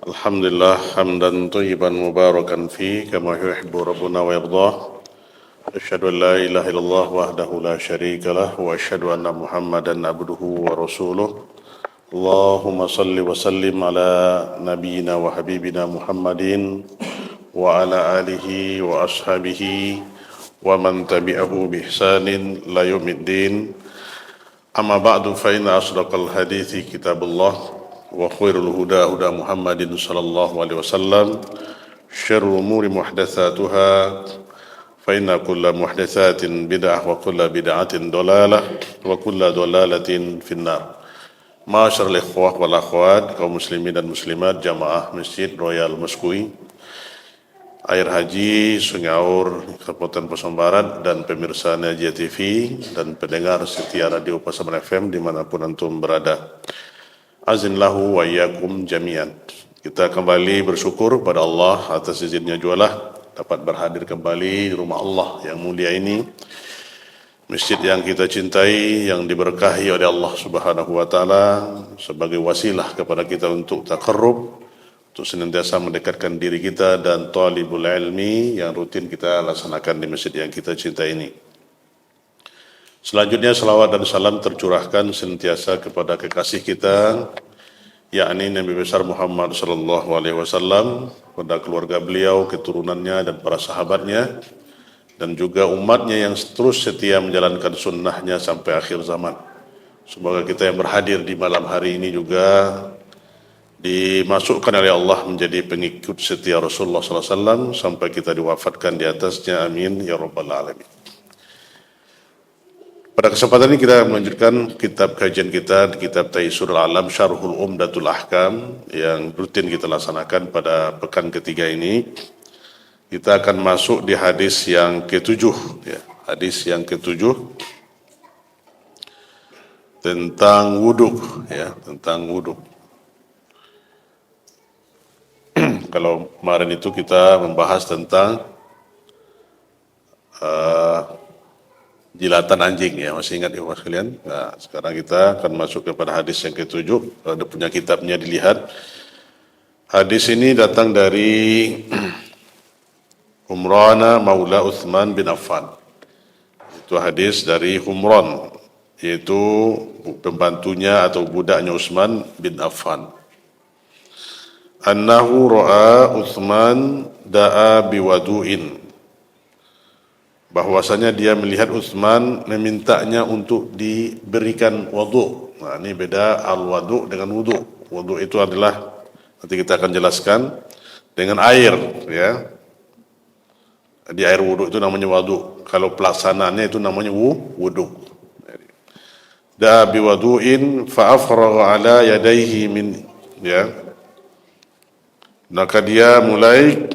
Alhamdulillah hamdan thayyiban mubarakan fi kama yuhibbu rabbuna wa yardah. Asyhadu an la ilaha illallah wahdahu la syarika lah wa asyhadu anna Muhammadan abduhu wa rasuluh. Allahumma salli wa sallim ala nabiyyina wa habibina Muhammadin wa ala alihi wa ashabihi wa man tabi'ahu bi ihsanin la yaumiddin. Amma ba'du fa inna asdaqal hadithi kitabullah wa khairul huda huda Muhammadin sallallahu alaihi wasallam, syarrul umuri muhdatsatuha fa inna kulla muhdatsatin bid'ah wa kulla bid'atin dalalah wa kulla dalalatin finnar. Ma'asyiral ikhwah wal akhwat, kaum muslimin dan muslimat jamaah Masjid Royal Meskui, Air Haji Sungai Aur, Kabupaten Pasang Barat, dan pemirsa Najia TV dan pendengar setia Radio Pasaman FM dimanapun antum berada. Azinlahu wa iyyakum jami'an. Kita kembali bersyukur pada Allah atas izinnya jualah dapat berhadir kembali di rumah Allah yang mulia ini. Masjid yang kita cintai, yang diberkahi oleh Allah Subhanahu wa taala sebagai wasilah kepada kita untuk taqarrub, untuk senantiasa mendekatkan diri kita dan talibul ilmi yang rutin kita laksanakan di masjid yang kita cintai ini. Selanjutnya salawat dan salam tercurahkan senantiasa kepada kekasih kita, yakni Nabi besar Muhammad sallallahu alaihi wasallam, pada keluarga beliau, keturunannya dan para sahabatnya, dan juga umatnya yang terus setia menjalankan sunnahnya sampai akhir zaman. Semoga kita yang berhadir di malam hari ini juga dimasukkan oleh Allah menjadi pengikut setia Rasulullah sallallahu alaihi wasallam sampai kita diwafatkan di atasnya, amin ya rabbal alamin. Pada kesempatan ini kita melanjutkan kitab kajian kita, kitab Taisirul Alam Syarhul Umdatul Ahkam yang rutin kita laksanakan pada pekan ketiga ini. Kita akan masuk di hadis yang ketujuh, ya, hadis yang ketujuh tentang wudhu, ya, tentang wudhu. Kalau kemarin itu kita membahas tentang jilatan anjing, ya, masih ingat ya sekalian? Nah, sekarang kita akan masuk kepada hadis yang ketujuh. Kalau ada punya kitabnya dilihat. Hadis ini datang dari Humrana Maula Utsman bin Affan. Itu hadis dari Humran, yaitu pembantunya atau budaknya Utsman bin Affan. Annahu ra'a Utsman da'a biwadu'in. Bahwasanya dia melihat Utsman memintanya untuk diberikan wudu. Nah, ini beda al-wudu dengan wudu. Wudu itu adalah, nanti kita akan jelaskan, dengan air, ya. Di air wudu itu namanya wudu. Kalau pelaksanaannya itu namanya wudu. Da bi wudu'in fa afragha ala yadayhi min, ya. Maka dia mulai,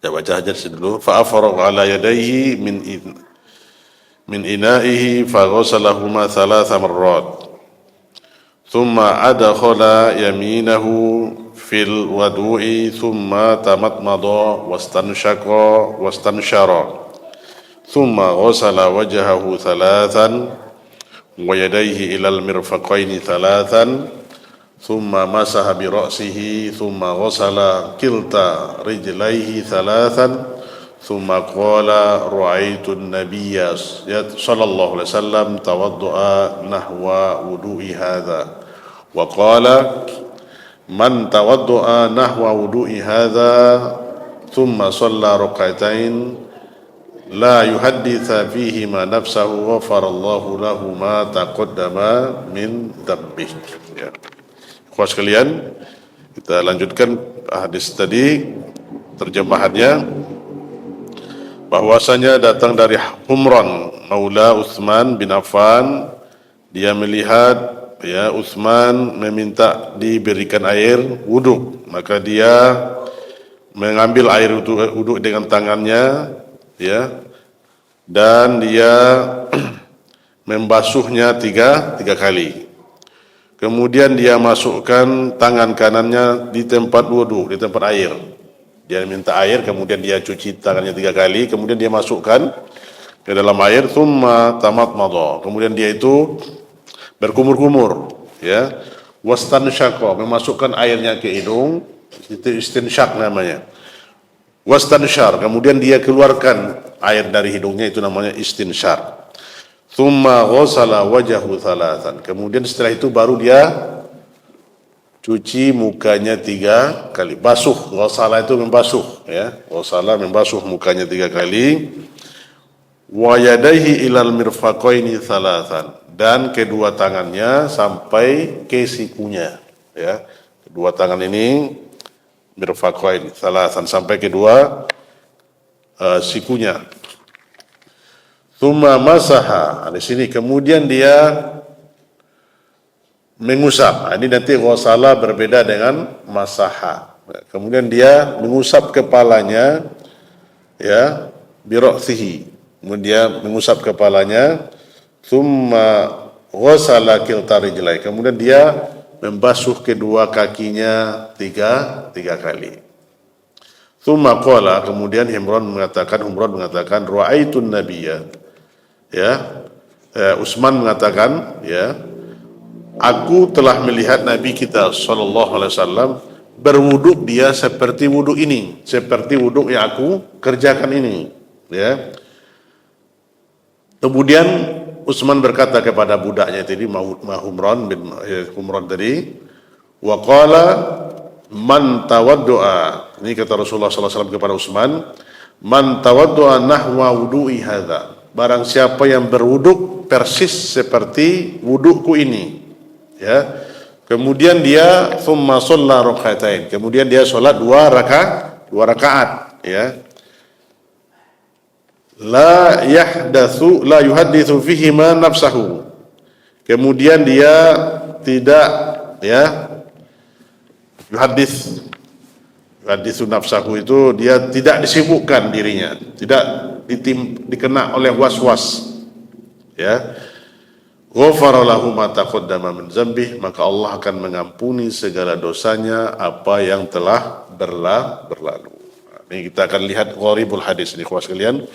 saya baca aja dulu. Fa afragha ala yadayhi min ina'ihi fa ghasalahuma thalatha marrat. Thumma adkhala yaminahu fil wudu'i thumma tamatmada wastanshaqa wastanshara. Thumma ghasala wajhahu thalathan wa yadayhi ila al-mirfaqaini thalathan. Thumma masaha bi ra'sihi thumma ghasala kilta rijlaihi thalathan. Thumma qala ra'aitu an-nabiyya sallallahu alaihi wasallam tawaddu'a nahwa wudu'i hadha wa qala man tawaddu'a nahwa wudu'i hadha thumma shalla rak'atain la yuhadditha fihi ma nafsahu ghafarallahu lahu ma taqaddama min dhanbih. Ya. Ikhwah sekalian, kita lanjutkan hadis tadi, terjemahannya. Bahwasanya datang dari Humran Maula Utsman bin Affan, dia melihat, ya, Utsman meminta diberikan air wudu, maka dia mengambil air wudu dengan tangannya, ya, dan dia membasuhnya tiga kali. Kemudian dia masukkan tangan kanannya di tempat wudu, di tempat air. Dia minta air, kemudian dia cuci tangannya 3 kali, kemudian dia masukkan ke dalam air, thumma tamatmada. Kemudian dia itu berkumur-kumur, ya. Wastansyaqa, memasukkan airnya ke hidung, itu istinsyak namanya. Wastansyar, kemudian dia keluarkan air dari hidungnya, itu namanya istinsyar. Tsumma ghasala wajahu thalathan, kemudian setelah itu baru dia cuci mukanya 3 kali, basuh. Ghasala itu membasuh, ya. Ghasala membasuh mukanya 3 kali. Wa yadaihi ilal mirfaqaini thalathan, dan kedua tangannya sampai ke sikunya, ya. Kedua tangan ini mirfaqain thalathan, sampai kedua sikunya. Tsumma masaha, di sini kemudian dia mengusap. Ini nanti ghasala berbeda dengan masaha. Kemudian dia mengusap kepalanya, ya, bira'sihi. Kemudian dia mengusap kepalanya. Tsumma ghasala kilta rijlai, kemudian dia membasuh kedua kakinya 3 kali. Tsumma qala, kemudian Humran mengatakan ra'aitun nabiyya, ya, Utsman mengatakan, ya, aku telah melihat Nabi kita sallallahu alaihi wasallam berwuduk, dia seperti wuduk ini, seperti wuduk yang aku kerjakan ini, ya. Kemudian Utsman berkata kepada budaknya tadi, Humran bin Humran tadi, wa qala man tawaddu'a, ini kata Rasulullah SAW kepada Utsman, man tawaddu'a nahwa wudu'i hadza, barang siapa yang berwuduk persis seperti wudukku ini, ya. Kemudian dia thumma shalla raka'atain, kemudian dia salat 2 rakaat, ya. La yuhadditsu fihi ma nafsahu, kemudian dia tidak, ya, yuhadditsu nafsahu itu dia tidak disibukkan dirinya, tidak dikena oleh was-was, ya. Ghafara lahu ma taqaddama min dzambih, maka Allah akan mengampuni segala dosanya apa yang telah berlalu. Ini kita akan lihat gharibul hadis ini, kawan sekalian.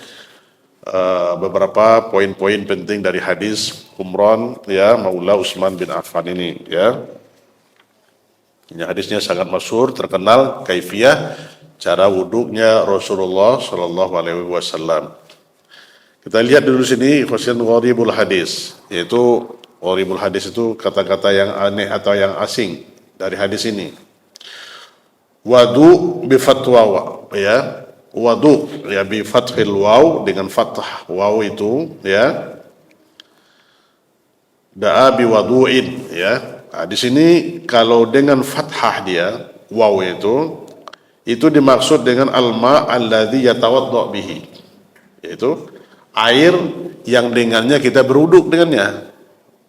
Beberapa poin-poin penting dari hadis Humran, ya, Maula Utsman bin Affan ini, ya. Ini hadisnya sangat masyhur, terkenal kaifiyah cara wuduknya Rasulullah sallallahu alaihi wasallam. Kita lihat dulu sini khasiat gharibul hadis, yaitu gharibul hadis itu kata-kata yang aneh atau yang asing dari hadis ini. Wadu bi fatwa, ya. Wadu, ya, bi fathil waw, dengan fathah waw itu, ya. Da'a bi wadu'in, ya. Nah, di sini kalau dengan fathah dia waw itu dimaksud dengan alma alladzi yatawadda bihi, yaitu air yang dengannya kita berwuduk dengannya.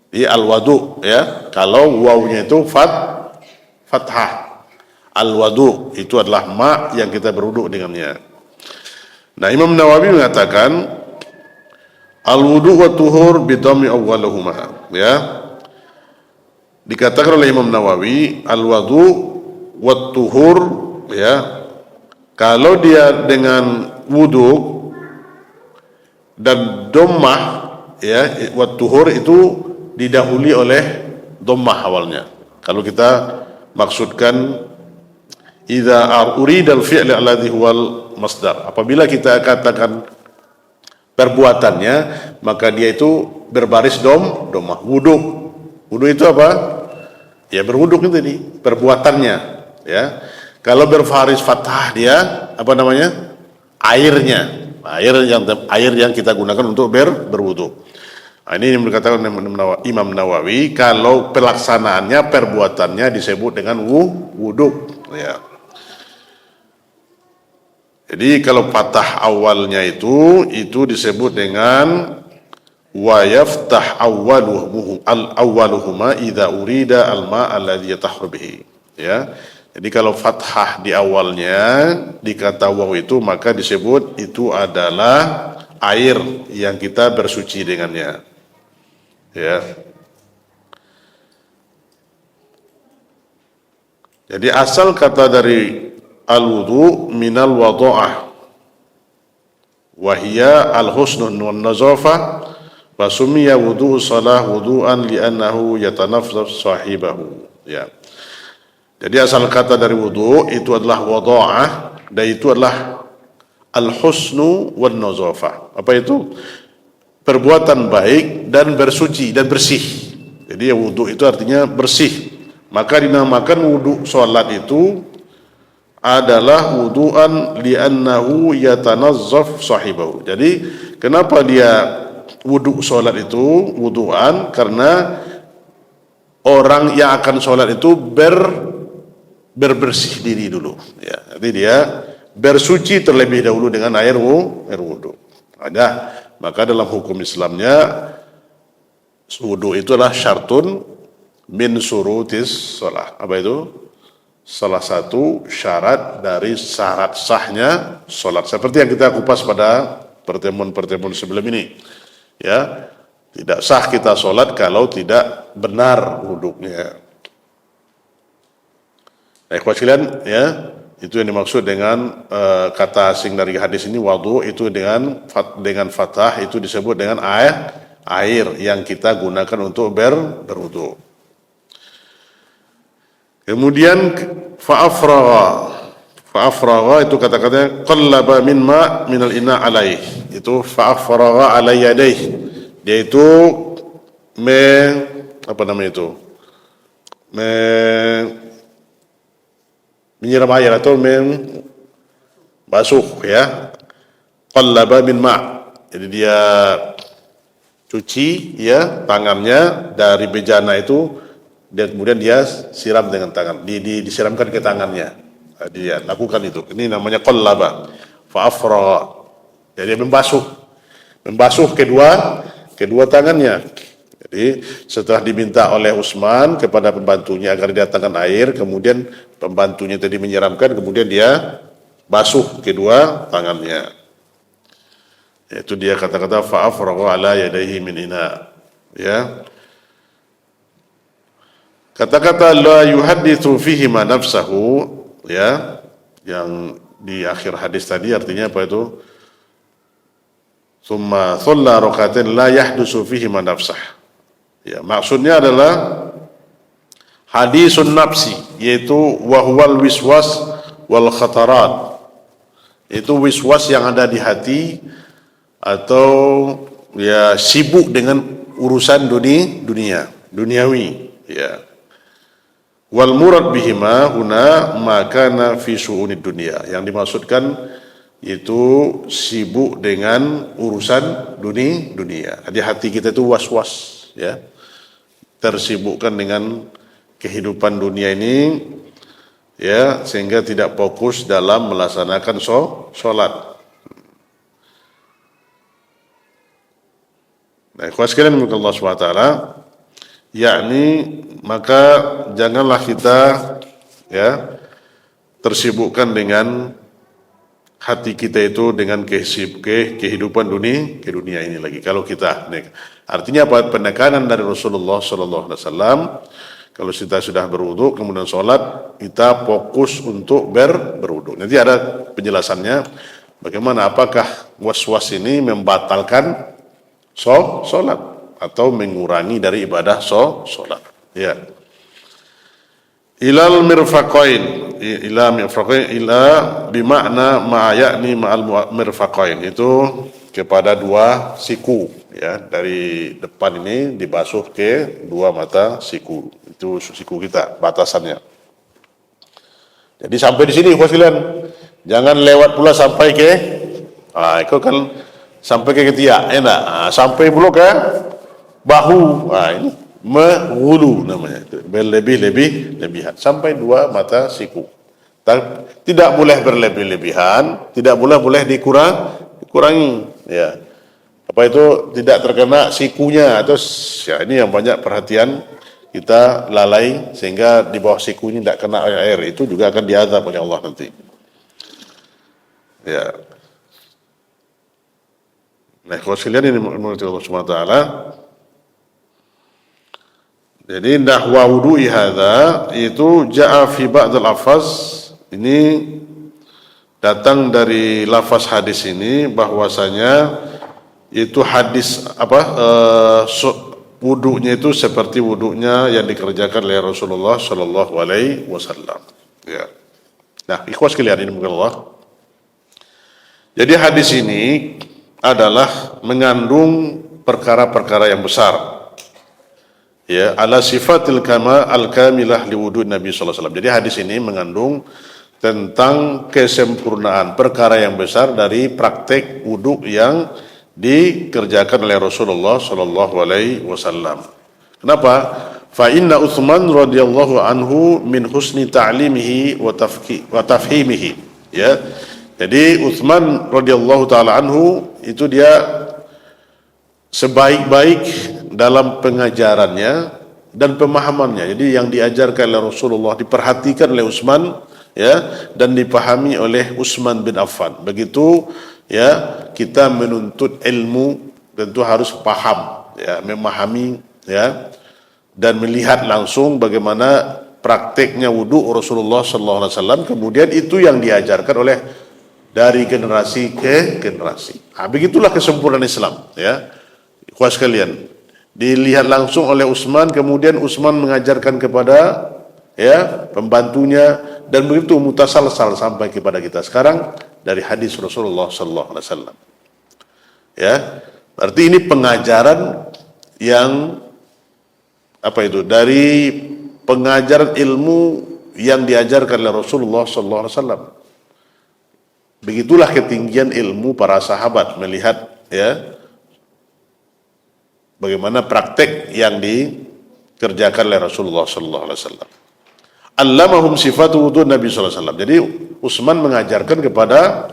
Jadi al-wadu, ya. Kalau wawnya itu fathah, al-wadu itu adalah ma yang kita berwuduk dengannya. Nah, Imam Nawawi mengatakan al-wudu wa tuhur bidhammi awwaluhuma, ya. Dikatakan oleh Imam Nawawi al-wudu wa tuhur, ya, kalau dia dengan wudu dan dhammah, ya, wa tuhur itu didahului oleh dhammah awalnya. Kalau kita maksudkan idza urida al-fi'l alladhi huwal masdar, apabila kita katakan perbuatannya, maka dia itu berbaris dhammah. Wudu itu apa? Ya, berwuduk itu tadi perbuatannya, ya. Kalau berbaris fathah, dia apa namanya? Air yang kita gunakan untuk berwudu. Nah, ini yang dikatakan Imam Nawawi, kalau pelaksanaannya, perbuatannya disebut dengan wudu, ya. Jadi kalau patah awalnya itu disebut dengan wa yaftah awwaluhuma idza urida alma alladhi yatahharu bihi, ya. Jadi kalau fathah di awalnya di kata waw itu, maka disebut itu adalah air yang kita bersuci dengannya, ya. Jadi asal kata dari al-wudu minal wada'ah wa hiya al-husnun wan nazafah wa sumiya wudu salah wudu'an li'annahu yatanaffas sahibahu, Ya. Jadi asal kata dari wudu itu adalah wada'ah, dan itu adalah al-husnu wan nazafah. Apa itu? Perbuatan baik dan bersuci dan bersih. Jadi wudu itu artinya bersih. Maka dinamakan wudu salat itu adalah wudu'an li'annahu yatanazzaf sahibahu. Jadi kenapa dia wudu salat itu wudu'an? Karena orang yang akan salat itu berbersih diri dulu, ya. Jadi dia bersuci terlebih dahulu dengan air wudu. Ada, maka dalam hukum Islamnya wudu itu adalah syartun min surutis shalah. Apa itu? Salah satu syarat dari syarat sahnya salat. Seperti yang kita kupas pada pertemuan-pertemuan sebelum ini, ya. Tidak sah kita salat kalau tidak benar wudunya. Nah, ikhwan sekalian, ya, itu yang dimaksud dengan kata asing dari hadis ini, wudu itu dengan fathah itu disebut dengan air yang kita gunakan untuk berwudu. Kemudian fa'afragha itu kata-katanya qallaba min ma' minal ina alaih. Itu fa'afragha ala yadayh. Dia itu menyiram air atau membasuh, ya. Qallaba min ma'. Jadi dia cuci, ya, tangannya dari bejana itu, dan kemudian dia siram dengan tangan, disiramkan ke tangannya. Dia lakukan itu. Ini namanya qallaba. Fa'afragha. Jadi membasuh kedua tangannya. Jadi setelah diminta oleh Utsman kepada pembantunya agar didatangkan air, kemudian pembantunya tadi menyiramkan, kemudian dia basuh kedua tangannya. Itu dia kata-kata fa'afragha ala yadayhi min ina, ya. Kata-kata la yuhadditsu fihi ma nafsahu, ya, yang di akhir hadis tadi artinya apa itu? Tsumma shalla rak'atain la yahdusu fihi ma nafsah. Ya, maksudnya adalah hadisun nafsi, yaitu wahwal wiswas wal khatarat. Itu wiswas yang ada di hati atau, ya, sibuk dengan urusan duniawi, ya. Wal murad bihima huna makana fi syu'unid dunia. Yang dimaksudkan itu sibuk dengan urusan dunia. Jadi hati kita itu was-was, ya. Tersibukkan dengan kehidupan dunia ini, ya, sehingga tidak fokus dalam melaksanakan sholat. Nah, ikhwan sekalian Allah SWT, yakni maka janganlah kita, ya, tersibukkan dengan hati kita itu dengan kehidupan dunia ini lagi. Kalau kita, artinya apa? Penekanan dari Rasulullah SAW. Kalau kita sudah berwudu kemudian sholat, kita fokus untuk berwudu. Nanti ada penjelasannya bagaimana, apakah was-was ini membatalkan sholat atau mengurangi dari ibadah sholat, ya. Ila bimakna ma yakni ma'al mirfaqain, itu kepada dua siku, ya. Dari depan ini dibasuh ke dua mata siku, itu siku kita batasannya. Jadi sampai di sini kalian, jangan lewat pula sampai ke itu kan sampai ke ketiak, enak. Sampai pula ke bahu, ini mewulu namanya, itu berlebihan sampai dua mata siku. Tidak boleh berlebih-lebihan, tidak boleh dikurangi, ya. Apa itu tidak terkena sikunya, atau, ya, ini yang banyak perhatian kita lalai sehingga di bawah sikunya tidak kena air, itu juga akan diazab oleh Allah nanti, ya. Nah, kalau sekalian ini menurut Allah SWT, jadi nahwa wudu'i hadza itu ja'a fi ba'dil lafaz, ini datang dari lafaz hadis ini bahwasanya itu hadis wudunya itu seperti wudunya yang dikerjakan oleh Rasulullah Shallallahu Alaihi Wasallam. Ya. Nah, ikhwas sekalian ini mungkin Allah. Jadi hadis ini adalah mengandung perkara-perkara yang besar. Ya, ala sifatil kama al-kamilah li wudu Nabi sallallahu alaihi wasallam. Jadi hadis ini mengandung tentang kesempurnaan perkara yang besar dari praktek wudu yang dikerjakan oleh Rasulullah sallallahu alaihi wasallam. Kenapa? Fa inna Utsman radhiyallahu anhu min husni ta'limihi wa tafhimihi. Ya. Jadi Utsman radhiyallahu taala anhu itu dia sebaik-baik dalam pengajarannya dan pemahamannya. Jadi yang diajarkan oleh Rasulullah diperhatikan oleh Utsman, ya, dan dipahami oleh Utsman bin Affan. Begitu, ya, kita menuntut ilmu tentu harus paham, ya, memahami, ya, dan melihat langsung bagaimana prakteknya wudu Rasulullah sallallahu alaihi wasallam. Kemudian itu yang diajarkan oleh dari generasi ke generasi. Begitulah kesempurnaan Islam, ya. Ikhwas sekalian, dilihat langsung oleh Utsman, kemudian Utsman mengajarkan kepada, ya, pembantunya, dan begitu mutasalsal sampai kepada kita sekarang dari hadis Rasulullah sallallahu alaihi wasallam. Ya, berarti ini pengajaran yang dari pengajaran ilmu yang diajarkan oleh Rasulullah sallallahu alaihi wasallam. Begitulah ketinggian ilmu para sahabat melihat, ya, bagaimana praktek yang dikerjakan oleh Rasulullah sallallahu alaihi wasallam. Allamahum sifatu wudu Nabi sallallahu alaihi wasallam. Jadi Utsman mengajarkan kepada,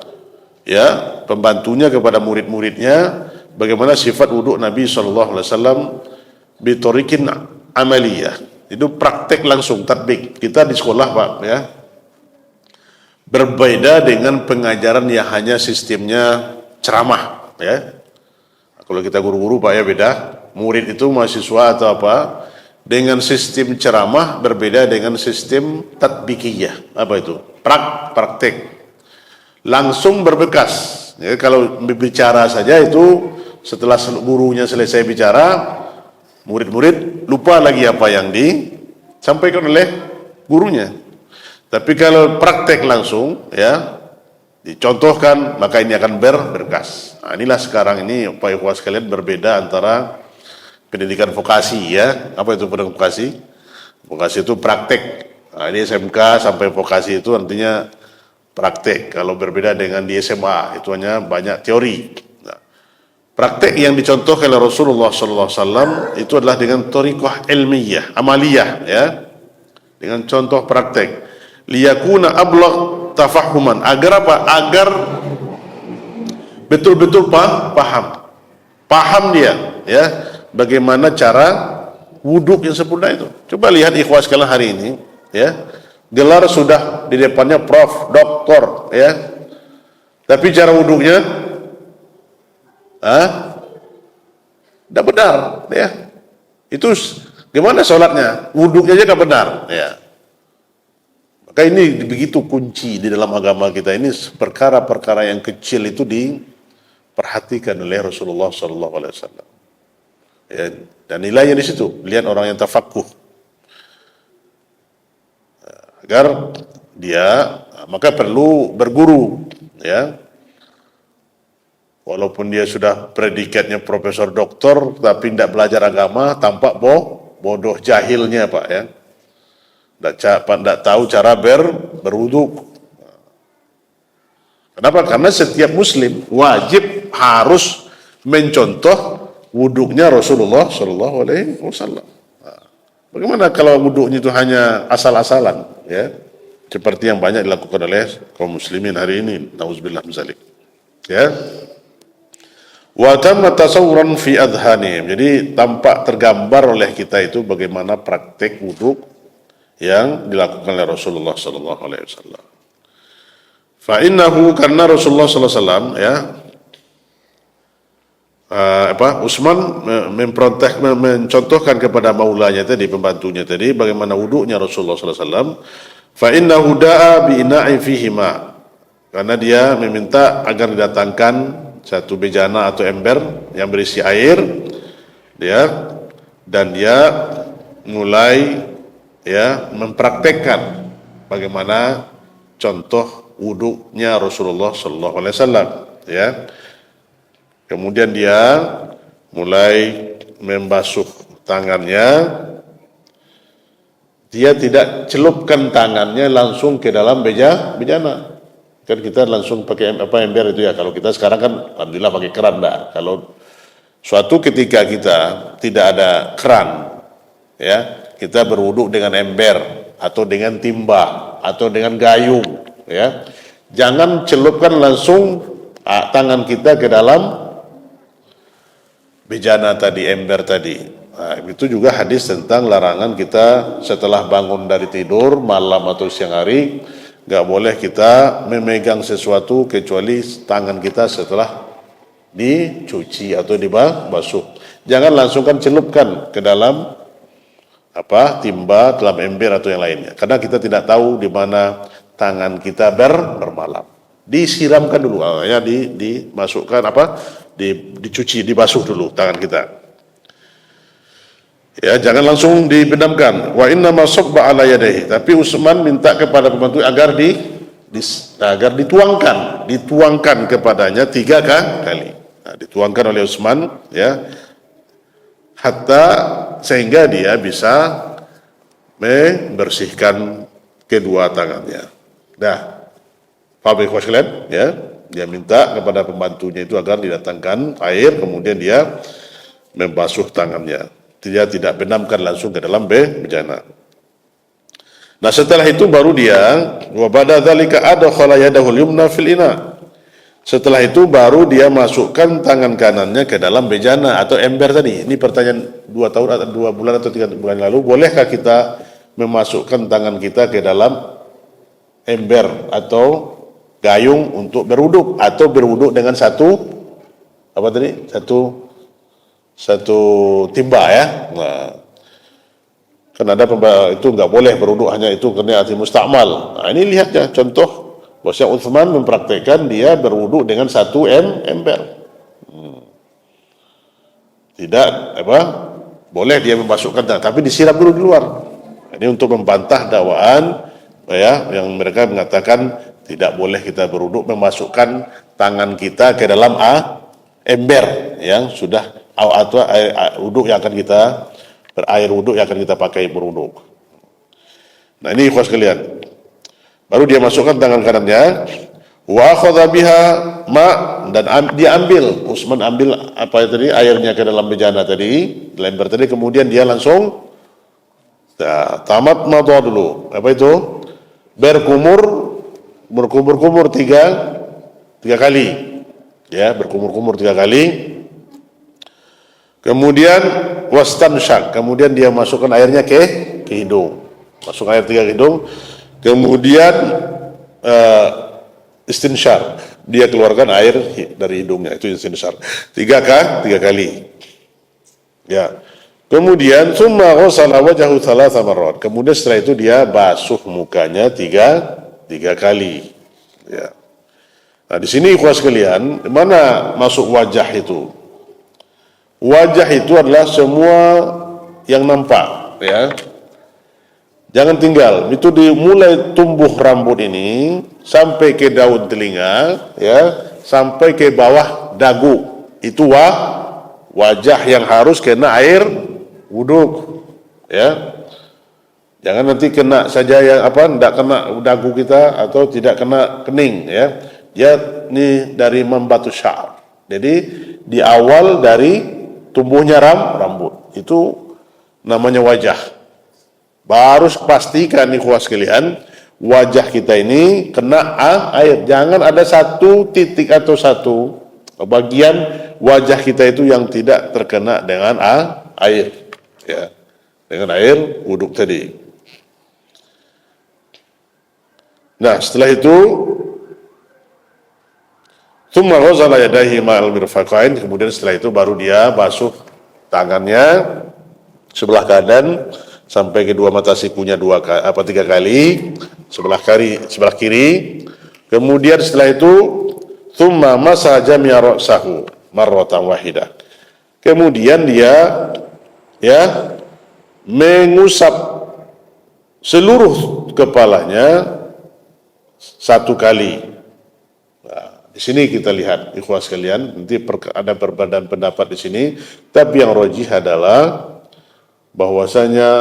ya, pembantunya, kepada murid-muridnya bagaimana sifat wudu Nabi sallallahu alaihi wasallam bitorikin amaliyah. Itu praktek langsung, tatbik. Kita di sekolah, Pak, ya, berbeda dengan pengajaran yang hanya sistemnya ceramah, ya. Kalau kita guru-guru, Pak, ya, beda. Murid itu mahasiswa atau apa, dengan sistem ceramah berbeda dengan sistem tatbikiyah. Apa itu? Praktek. Langsung berbekas. Ya, kalau bicara saja itu setelah gurunya selesai bicara, murid-murid lupa lagi apa yang disampaikan oleh gurunya. Tapi kalau praktek langsung, ya, dicontohkan, maka ini akan berbekas. Nah, inilah sekarang ini Pak Ikhwas sekalian berbeda antara pendidikan vokasi, ya. Apa itu pendidikan vokasi? Vokasi itu praktek. Nah, ini SMK sampai vokasi itu artinya praktek. Kalau berbeda dengan di SMA, itu hanya banyak teori. Nah, praktek yang dicontohkan oleh Rasulullah SAW itu adalah dengan thariqah ilmiyah, amaliyah, ya, dengan contoh praktek. Liyakuna ablagh tafahuman, agar apa? Agar betul-betul paham dia, ya, bagaimana cara wudhu yang sempurna itu. Coba lihat ikhwas sekalian hari ini, ya, gelar sudah di depannya prof, doktor, ya, tapi cara wudhunya tidak benar, ya. Itu gimana sholatnya? Wudhunya aja tidak benar, ya. Maka ini begitu kunci di dalam agama kita ini, perkara-perkara yang kecil itu diperhatikan oleh Rasulullah SAW. Ya, dan nilainya di situ. Lihat orang yang tafaqquh, agar dia, maka perlu berguru, ya. Walaupun dia sudah predikatnya profesor doktor, tapi tidak belajar agama, tampak bodoh jahilnya, Pak, ya. Tidak tahu cara berwudu. Kenapa? Karena setiap muslim wajib harus mencontoh wuduknya Rasulullah Shallallahu Alaihi Wasallam. Bagaimana kalau wuduknya itu hanya asal-asalan, ya, seperti yang banyak dilakukan oleh kaum muslimin hari ini, nauzubillah min dzalik, ya. Wa tamma tasawuran fi adhanihim. Jadi tampak tergambar oleh kita itu bagaimana praktek wuduk yang dilakukan oleh Rasulullah sallallahu alaihi wasallam. Fa innahu, karena Rasulullah sallallahu alaihi wasallam, ya, Utsman mencontohkan kepada maulanya tadi, pembantunya tadi, bagaimana wuduknya Rasulullah sallallahu alaihi wasallam. Fa innahu da'a bi ina'i fihima, karena dia meminta agar didatangkan satu bejana atau ember yang berisi air, dia dan dia mulai ya mempraktekkan bagaimana contoh wuduknya Rasulullah Sallallahu Alaihi Wasallam. Ya, kemudian dia mulai membasuh tangannya. Dia tidak celupkan tangannya langsung ke dalam bejana. Kan kita langsung pakai ember itu ya. Kalau kita sekarang kan alhamdulillah pakai keran dah. Kalau suatu ketika kita tidak ada keran, ya, kita berwuduk dengan ember atau dengan timba atau dengan gayung, ya. Jangan celupkan langsung tangan kita ke dalam bejana tadi, ember tadi. Nah, itu juga hadis tentang larangan kita setelah bangun dari tidur malam atau siang hari nggak boleh kita memegang sesuatu kecuali tangan kita setelah dicuci atau dibasuh. Jangan langsung kan celupkan ke dalam timba, dalam ember atau yang lainnya. Karena kita tidak tahu di mana tangan kita bermalam. Disiramkan dulu, ya, dimasukkan dicuci, dibasuh dulu tangan kita. Ya, jangan langsung dipendamkan. Wa inna ma sabba ala yadayhi. Tapi Utsman minta kepada pembantu agar agar dituangkan kepadanya 3 kali. Nah, dituangkan oleh Utsman, ya, hatta sehingga dia bisa membersihkan kedua tangannya. Dah, Pak Ikhwan, ya, dia minta kepada pembantunya itu agar didatangkan air, kemudian dia membasuh tangannya. Dia tidak benamkan langsung ke dalam bejana. Nah, setelah itu baru dia wa ba'da dzalika adkhala yadahu al-yumna fil ina. Setelah itu baru dia masukkan tangan kanannya ke dalam bejana atau ember tadi. Ini pertanyaan 2 bulan atau 3 bulan lalu, bolehkah kita memasukkan tangan kita ke dalam ember atau gayung untuk berwuduk atau berwuduk dengan satu timba, ya. Nah, kan ada itu nggak boleh berwuduk hanya itu karena arti mustakmal. Nah, ini lihatnya contoh bahwa Utsman mempraktekkan dia berwuduk dengan satu ember. Tidak boleh dia memasukkan, tapi disiram dulu di luar. Ini untuk membantah dakwaan, ya, yang mereka mengatakan tidak boleh kita berwuduk memasukkan tangan kita ke dalam ember yang sudah atau air wuduk yang akan kita pakai berwuduk. Nah, ini ikhwas sekalian. Baru dia masukkan tangan kanannya, wa akhadha biha ma, dan dia ambil, Utsman ambil airnya ke dalam bejana tadi, ember tadi, kemudian dia langsung tamat madha dulu. Berkumur-kumur tiga kali. Ya, berkumur-kumur 3 kali. Kemudian wastansyak, kemudian dia masukkan airnya ke hidung. Masuk air 3 ke hidung. Kemudian istinsyar, dia keluarkan air dari hidungnya, itu istinsyar. 3 kali. Ya. Kemudian summa ghasala wajhahu 3 marrat. Kemudian setelah itu dia basuh mukanya 3 kali. Ya. Nah, di sini ikhwas sekalian, mana masuk wajah itu? Wajah itu adalah semua yang nampak, ya. Jangan tinggal, itu dimulai tumbuh rambut ini sampai ke daun telinga, ya, sampai ke bawah dagu. Itu wajah yang harus kena air wuduk, ya. Jangan nanti kena saja yang tidak kena dagu kita atau tidak kena kening, ya. Ya, ini dari membatu sya'ar. Jadi di awal dari tumbuhnya rambut itu namanya wajah. Baru pastikan nih ikhwas sekalian, wajah kita ini kena air. Jangan ada satu titik atau satu bagian wajah kita itu yang tidak terkena dengan air, ya, dengan air wuduk tadi. Nah, setelah itu tsumma ghasala yadayhi ma'al mirfaqain, kemudian setelah itu baru dia basuh tangannya sebelah kanan sampai kedua mata sikunya 3 kali, sebelah kiri. Kemudian setelah itu tsumma masaha jami'a ra'sahu marratan wahidah. Kemudian dia ya, mengusap seluruh kepalanya satu kali. Nah, di sini kita lihat, ikhwah sekalian, nanti ada perbedaan pendapat di sini, tapi yang rajih adalah bahwasanya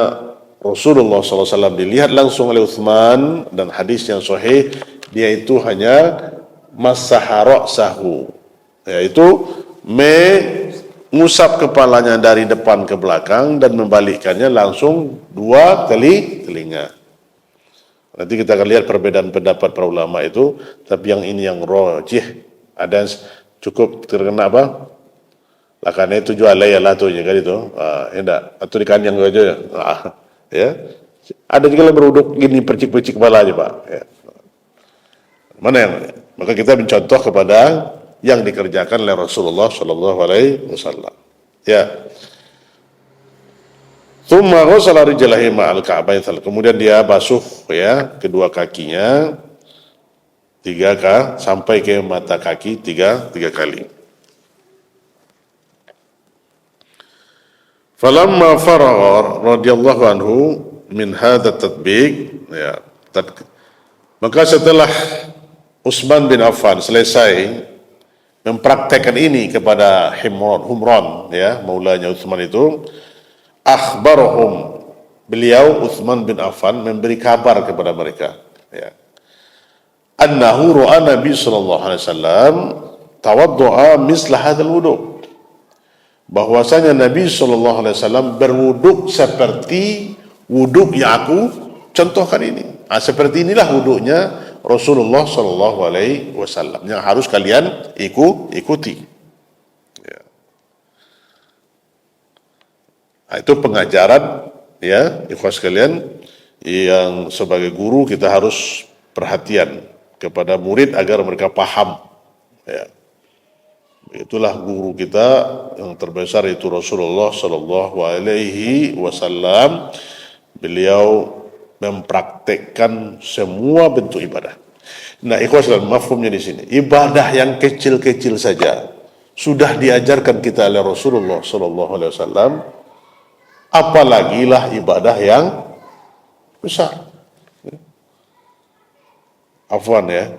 Rasulullah SAW dilihat langsung oleh Utsman, dan hadis yang sahih, dia itu hanya masaha ra'sahu, yaitu mengusap kepalanya dari depan ke belakang dan membalikkannya langsung dua kali telinga. Nanti kita akan lihat perbedaan pendapat para ulama itu, tapi yang ini yang rajih, ada yang cukup terkena apa? Lakannya itu jual ya lah tu je kan itu, enggak, atau ikan yang aja ya. Ada juga yang beruduk gini percik-percik kepala aja pak. Ya. Mana yang? Maka kita mencontoh kepada yang dikerjakan oleh Rasulullah Shallallahu Alaihi Wasallam. Ya. Tsumma ghasala rijlaihi ma'al ka'bayn. Kemudian dia basuh ya kedua kakinya sampai ke mata kaki tiga kali. Falamma faragha radhiyallahu anhu min hadha tatbiq, ya, maka setelah Utsman bin Affan selesai mempraktekkan ini kepada Humran, ya, maulanya Utsman itu, akhbarahum, beliau Utsman bin Affan memberi kabar kepada mereka, ya, annahu ra'a Nabi sallallahu alaihi wasallam tawaddu'a misla hadzal wudu', bahwasanya Nabi sallallahu alaihi wasallam berwuduk seperti wuduk yang aku contohkan ini. Seperti inilah wuduknya Rasulullah sallallahu alaihi wasallam yang harus kalian ikuti. Ya. Itu pengajaran, ya, ikhwah sekalian, yang sebagai guru kita harus perhatian kepada murid agar mereka paham, ya. Itulah guru kita yang terbesar, itu Rasulullah Sallallahu Alaihi Wasallam. Beliau mempraktekkan semua bentuk ibadah. Nah, ikhwas, mafhumnya di sini, ibadah yang kecil-kecil saja sudah diajarkan kita oleh Rasulullah Sallallahu Alaihi Wasallam, apalagi lah ibadah yang besar. Afwan ya,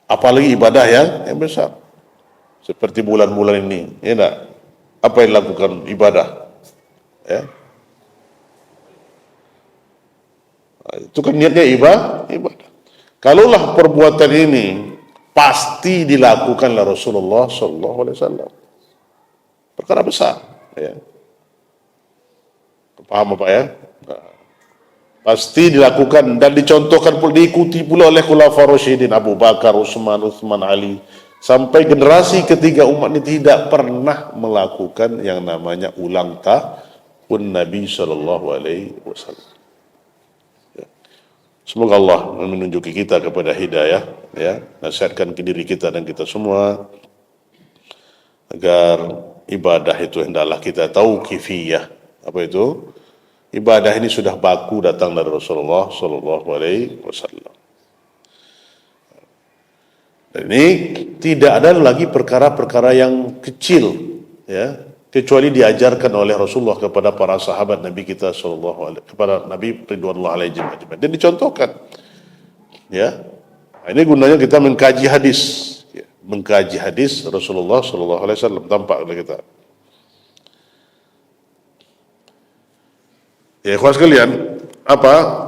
apalagi ibadah yang besar. Seperti bulan-bulan ini, ya enggak? Apa yang dilakukan ibadah? Ya. Itu kan niatnya ibadah. Kalaulah perbuatan ini pasti dilakukan oleh Rasulullah Sallallahu Alaihi Wasallam, perkara besar. Ya. Paham apa ya? Nah, pasti dilakukan dan dicontohkan pula, diikuti pula oleh Khulafaur Rasyidin Abu Bakar, Utsman, Ali. Sampai generasi ketiga umat ini tidak pernah melakukan yang namanya ulang tahun Nabi Sallallahu Alaihi Wasallam. Ya. Semoga Allah menunjuki kita kepada hidayah, ya, nasihatkan ke diri kita dan kita semua agar ibadah itu hendaklah kita tahu kifiyah. Apa itu? Ibadah ini sudah baku datang dari Rasulullah Sallallahu Alaihi Wasallam. Dan ini tidak ada lagi perkara-perkara yang kecil, ya, kecuali diajarkan oleh Rasulullah kepada para sahabat Nabi kita Sallallahu Alaihi, kepada Nabi Ridwanullah alaihi ajma'in, dan dicontohkan. Ya, ini gunanya kita mengkaji hadis, ya, mengkaji hadis Rasulullah Sallallahu Alaihi Wasallam, tampak oleh kita. Ya, ikhwas sekalian,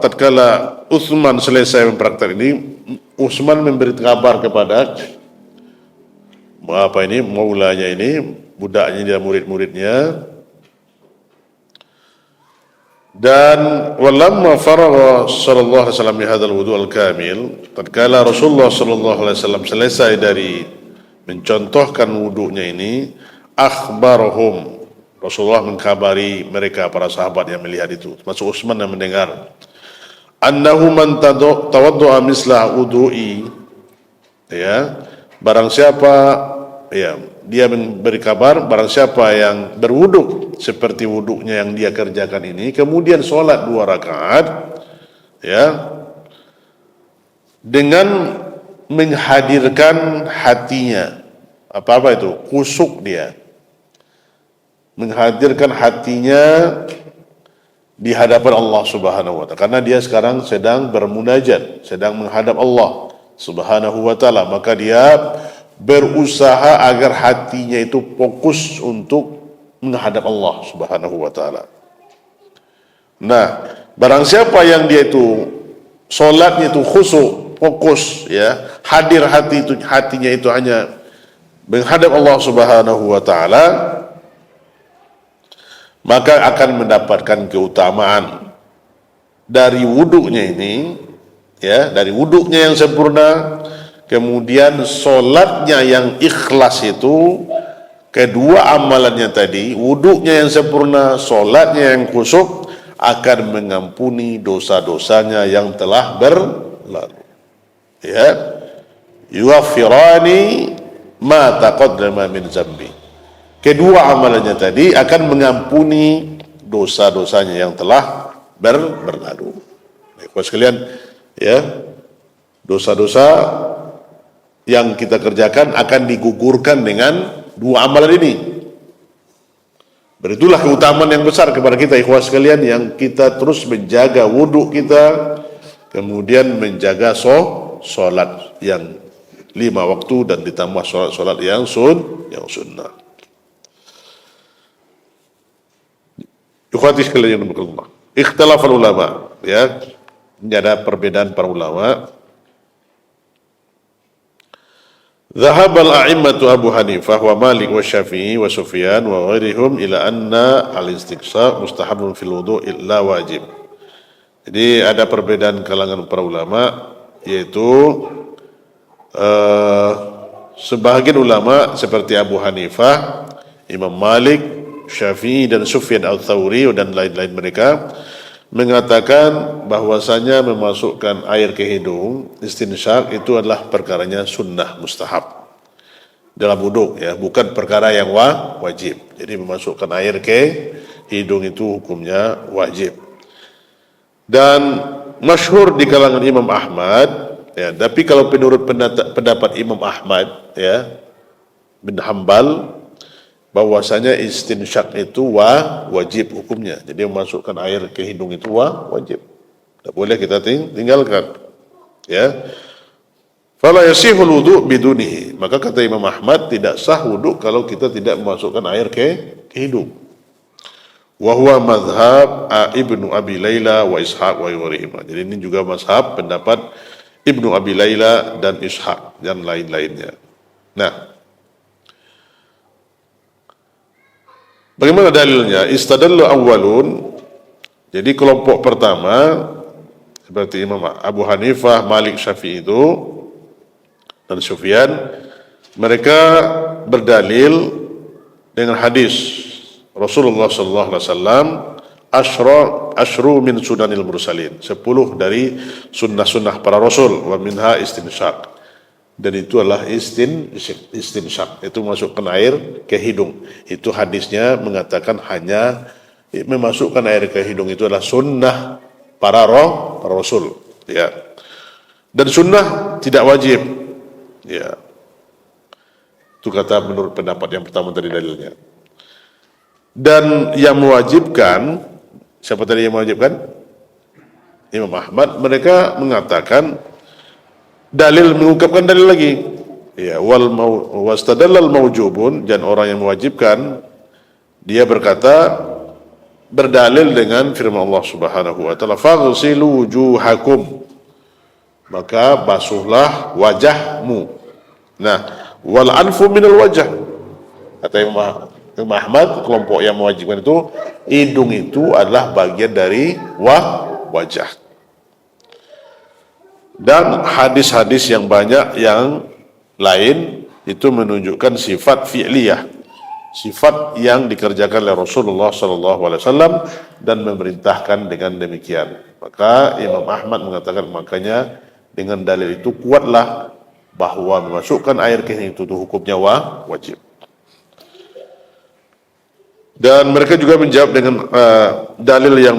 tatkala Utsman selesai mempraktek ini, Utsman memberi kabar kepada maulanya ini, budaknya dia, murid-muridnya, dan walamma faragha sallallahu alaihi wasallam min hadzal wudu' al-kamil, tatkala Rasulullah sallallahu alaihi wasallam selesai dari mencontohkan wuduknya ini, akhbarahum, Rasulullah mengkabari mereka, para sahabat yang melihat itu, termasuk Utsman yang mendengar, annahu man tawaddu'a misla wudu'i, ya, barang siapa, ya, dia memberi kabar, barang siapa yang berwuduk seperti wuduknya yang dia kerjakan ini, kemudian sholat 2 rakaat, ya, dengan menghadirkan hatinya, apa itu, khusyuk dia, menghadirkan hatinya di hadapan Allah Subhanahu wa taala, karena dia sekarang sedang bermunajat, sedang menghadap Allah Subhanahu wa taala, maka dia berusaha agar hatinya itu fokus untuk menghadap Allah Subhanahu wa taala. Nah, barang siapa yang dia itu solatnya itu khusyuk, fokus, ya, hadir hatinya itu hanya menghadap Allah Subhanahu wa taala, maka akan mendapatkan keutamaan dari wuduknya ini, ya, dari wuduknya yang sempurna, kemudian solatnya yang ikhlas itu, kedua amalannya tadi, wuduknya yang sempurna, solatnya yang khusyuk, akan mengampuni dosa-dosanya yang telah berlalu. Ya, yughfirani ma taqaddama min zambi. Kedua amalannya tadi akan mengampuni dosa-dosanya yang telah berlalu. Baik, sekalian, ya, dosa-dosa yang kita kerjakan akan digugurkan dengan dua amalan ini. Beritulah keutamaan yang besar kepada kita, ikhwah sekalian, yang kita terus menjaga wudhu kita, kemudian menjaga sholat yang 5 waktu dan ditambah sholat yang sunnah. Ikhwati sekalian yang berkah, ikhtilafal ulama, ya, ini ada perbedaan para ulama. Dhahab al-a'immatu Abu Hanifah wa Malik wa Syafi'i wa Sufyan wa ghairihum ila anna al-istiqsa mustahabun fil wudu' illa wajib. Jadi ada perbedaan kalangan para ulama, yaitu sebahagian ulama seperti Abu Hanifah, Imam Malik, Syafi'i dan Sufyan al-Thawri dan lain-lain mereka mengatakan bahwasanya memasukkan air ke hidung, istinsyak, itu adalah perkaranya sunnah mustahab dalam wudhu, ya, bukan perkara yang wajib. Jadi memasukkan air ke hidung itu hukumnya wajib. Dan masyhur di kalangan Imam Ahmad, ya, tapi kalau menurut pendapat Imam Ahmad, ya, bin Hambal, bahwasanya istinsyak itu wajib hukumnya. Jadi memasukkan air ke hidung itu wajib. Tidak boleh kita tinggalkan. Ya. Fala yasihul wudu bidunihi. Maka kata Imam Ahmad, tidak sah wudu kalau kita tidak memasukkan air ke hidung. Wa huwa madhhab Ibnu Abi Laila wa Ishaq wa ghairihim. Jadi ini juga mazhab pendapat Ibnu Abi Laila dan Ishaq dan lain-lainnya. Nah, bagaimana dalilnya? Istadallu awwalun. Jadi kelompok pertama seperti Imam Abu Hanifah, Malik, Syafi'i itu dan Sufyan, mereka berdalil dengan hadis Rasulullah sallallahu alaihi wasallam, asyru min sunanil mursalin, 10 dari sunnah-sunnah para rasul, wa minha istinsyak. Dan itu adalah istinsyak, itu masukkan air ke hidung. Itu hadisnya mengatakan hanya memasukkan air ke hidung itu adalah sunnah para rasul, ya. Dan sunnah tidak wajib, ya. Itu kata menurut pendapat yang pertama tadi dalilnya. Dan yang mewajibkan, siapa tadi yang mewajibkan? Imam Ahmad. Mereka mengatakan dalil, mengungkapkan dalil lagi, ya, wastadallal mawjubun, dan orang yang mewajibkan dia berkata, berdalil dengan firman Allah Subhanahu wa taala, faghsilu wujuhakum, maka basuhlah wajahmu. Nah, wal anfu minal wajah, kata Imam Ahmad, kelompok yang mewajibkan itu, hidung itu adalah bagian dari wajah. Dan hadis-hadis yang banyak yang lain itu menunjukkan sifat fi'liyah, sifat yang dikerjakan oleh Rasulullah SAW dan memerintahkan dengan demikian. Maka Imam Ahmad mengatakan, makanya dengan dalil itu kuatlah bahwa memasukkan air ke hidung itu hukumnya wajib. Dan mereka juga menjawab dengan dalil yang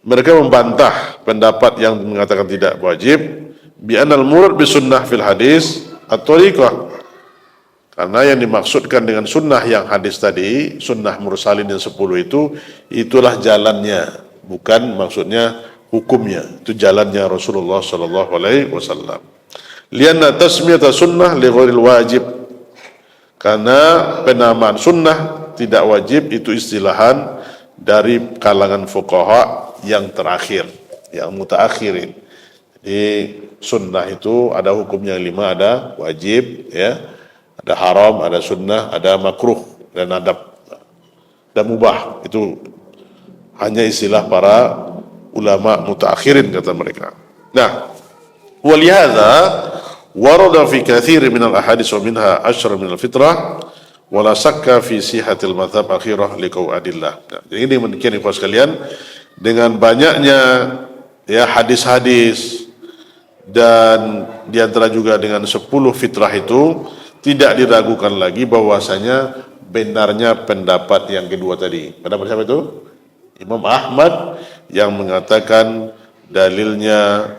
mereka membantah pendapat yang mengatakan tidak wajib, bi anal murad bi sunnah fil hadis at-tariqah, Karena yang dimaksudkan dengan sunnah yang hadis tadi, sunnah mursalin yang 10 itu, itulah jalannya, bukan maksudnya hukumnya. Itu jalannya Rasulullah sallallahu alaihi wasallam. Lianna tasmiyata sunnah li ghairil wajib. Karena penamaan sunnah tidak wajib itu istilahan dari kalangan fuqaha yang terakhir, yang mutaakhirin. Jadi sunnah itu ada hukumnya 5, ada wajib, ya. Ada haram, ada sunnah, ada makruh, dan adab, dan mubah. Itu hanya istilah para ulama mutaakhirin kata mereka. Nah, walihada warada fi katsir min al-ahadits wa minha asyr min al-fitrah wa la sakka fi sihatil madhab akhirah liqau adillah. Nah, jadi ini demikian ikhwan sekalian, dengan banyaknya ya hadis-hadis dan diantara juga dengan 10 fitrah itu tidak diragukan lagi bahwasanya benarnya pendapat yang kedua tadi. Pendapat siapa itu? Imam Ahmad yang mengatakan dalilnya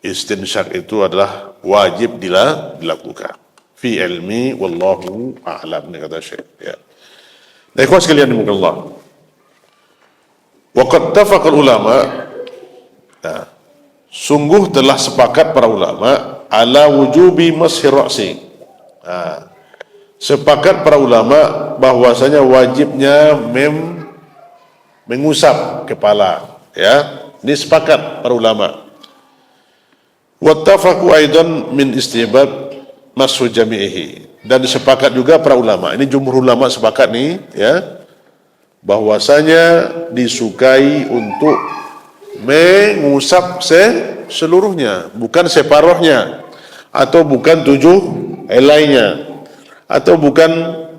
istinsyak itu adalah wajib dilakukan. Fi ilmi wallahu a'lam, ini kata Syekh. Ya. Nah, ikhwan sekalian dimuliakan Allah. Wa qad tafaqa ulama, nah, sungguh telah sepakat para ulama ala wujubi mashi ra'si. Nah, sepakat para ulama bahwasanya wajibnya mengusap kepala, ya. Ini sepakat para ulama. Wattafaqu aidan min istihbab mashu jami'ihi, dan sepakat juga para ulama, ini jumhur ulama sepakat nih, ya, bahwasanya disukai untuk mengusap seluruhnya, bukan separuhnya, atau bukan 7 helainya, atau bukan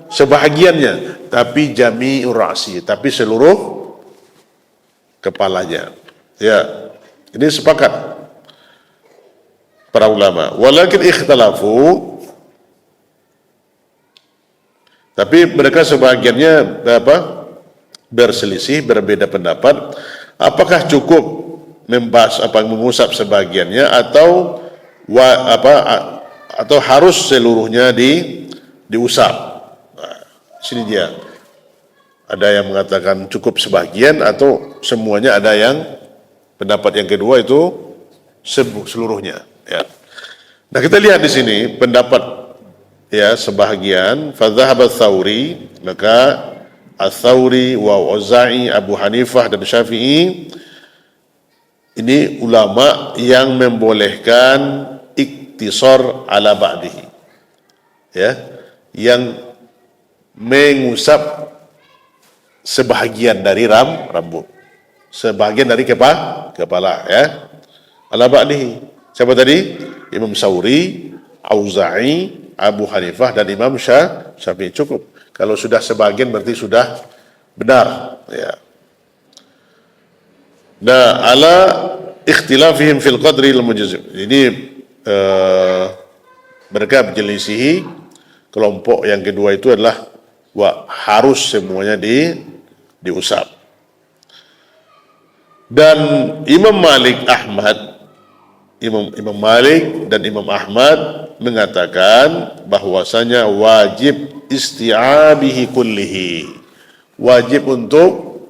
sebahagiannya, tapi jami'ur ra'si, tapi seluruh kepalanya. Ya, ini sepakat para ulama. Walakin ikhtalafu, tapi mereka sebahagiannya berselisih, berbeda pendapat. Apakah cukup mengusap sebagiannya atau atau harus seluruhnya diusap. Nah, sini dia. Ada yang mengatakan cukup sebagian atau semuanya, ada yang pendapat yang kedua itu seluruhnya, ya. Nah, kita lihat di sini pendapat, ya, sebahagian. Fadhahaba Tsauri, maka Ats-Tsauri wa Auza'i, Abu Hanifah dan Syafi'i, ini ulama yang membolehkan iktisar ala ba'dihi, ya, yang mengusap sebahagian dari rambut, sebahagian dari kepala, ya, ala ba'dihi. Siapa tadi? Imam Tsauri, Auza'i, Abu Hanifah dan Imam Syafi'i. Cukup. Kalau sudah sebagian berarti sudah benar, ya. Nah, ala ikhtilafihim fil qadri al-mujizim. Ini mereka berjelisihi. Kelompok yang kedua itu adalah harus semuanya diusap. Dan Imam Malik dan Imam Ahmad mengatakan bahwasanya wajib isti'abihi kullihi, wajib untuk